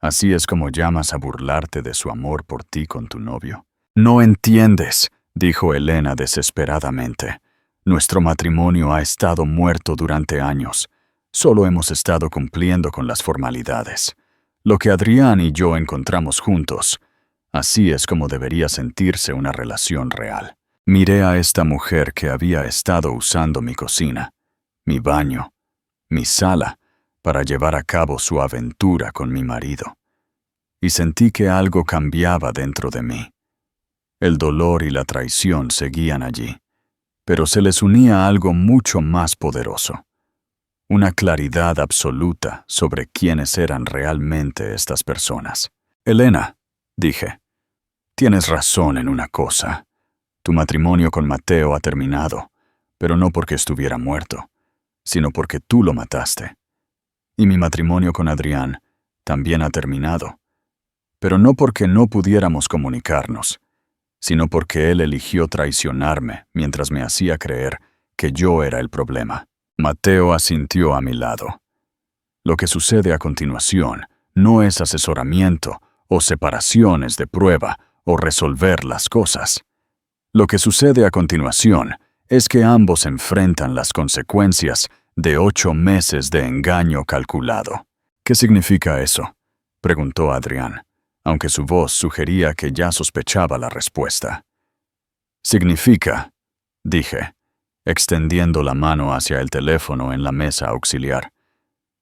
Así es como llamas a burlarte de su amor por ti con tu novio. No entiendes, dijo Elena desesperadamente. Nuestro matrimonio ha estado muerto durante años. Solo hemos estado cumpliendo con las formalidades. Lo que Adrián y yo encontramos juntos, así es como debería sentirse una relación real. Miré a esta mujer que había estado usando mi cocina, mi baño, mi sala, para llevar a cabo su aventura con mi marido. Y sentí que algo cambiaba dentro de mí. El dolor y la traición seguían allí, pero se les unía algo mucho más poderoso. una claridad absoluta sobre quiénes eran realmente estas personas. Elena, dije, tienes razón en una cosa. Tu matrimonio con Mateo ha terminado, pero no porque estuviera muerto, sino porque tú lo mataste. Y mi matrimonio con Adrián también ha terminado, pero no porque no pudiéramos comunicarnos, sino porque él eligió traicionarme mientras me hacía creer que yo era el problema. Mateo asintió a mi lado. Lo que sucede a continuación no es asesoramiento o separaciones de prueba o resolver las cosas. Lo que sucede a continuación es que ambos enfrentan las consecuencias de 8 meses de engaño calculado. ¿Qué significa eso?, preguntó Adrián, aunque su voz sugería que ya sospechaba la respuesta. Significa, dije, extendiendo la mano hacia el teléfono en la mesa auxiliar,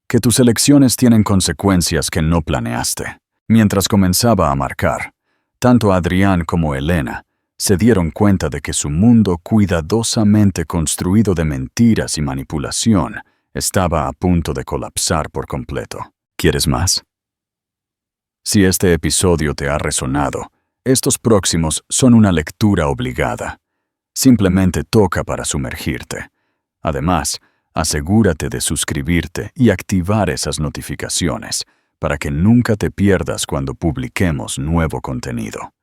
que tus elecciones tienen consecuencias que no planeaste. Mientras comenzaba a marcar, tanto Adrián como Elena se dieron cuenta de que su mundo cuidadosamente construido de mentiras y manipulación estaba a punto de colapsar por completo. ¿Quieres más? Si este episodio te ha resonado, estos próximos son una lectura obligada. Simplemente toca para sumergirte. Además, asegúrate de suscribirte y activar esas notificaciones para que nunca te pierdas cuando publiquemos nuevo contenido.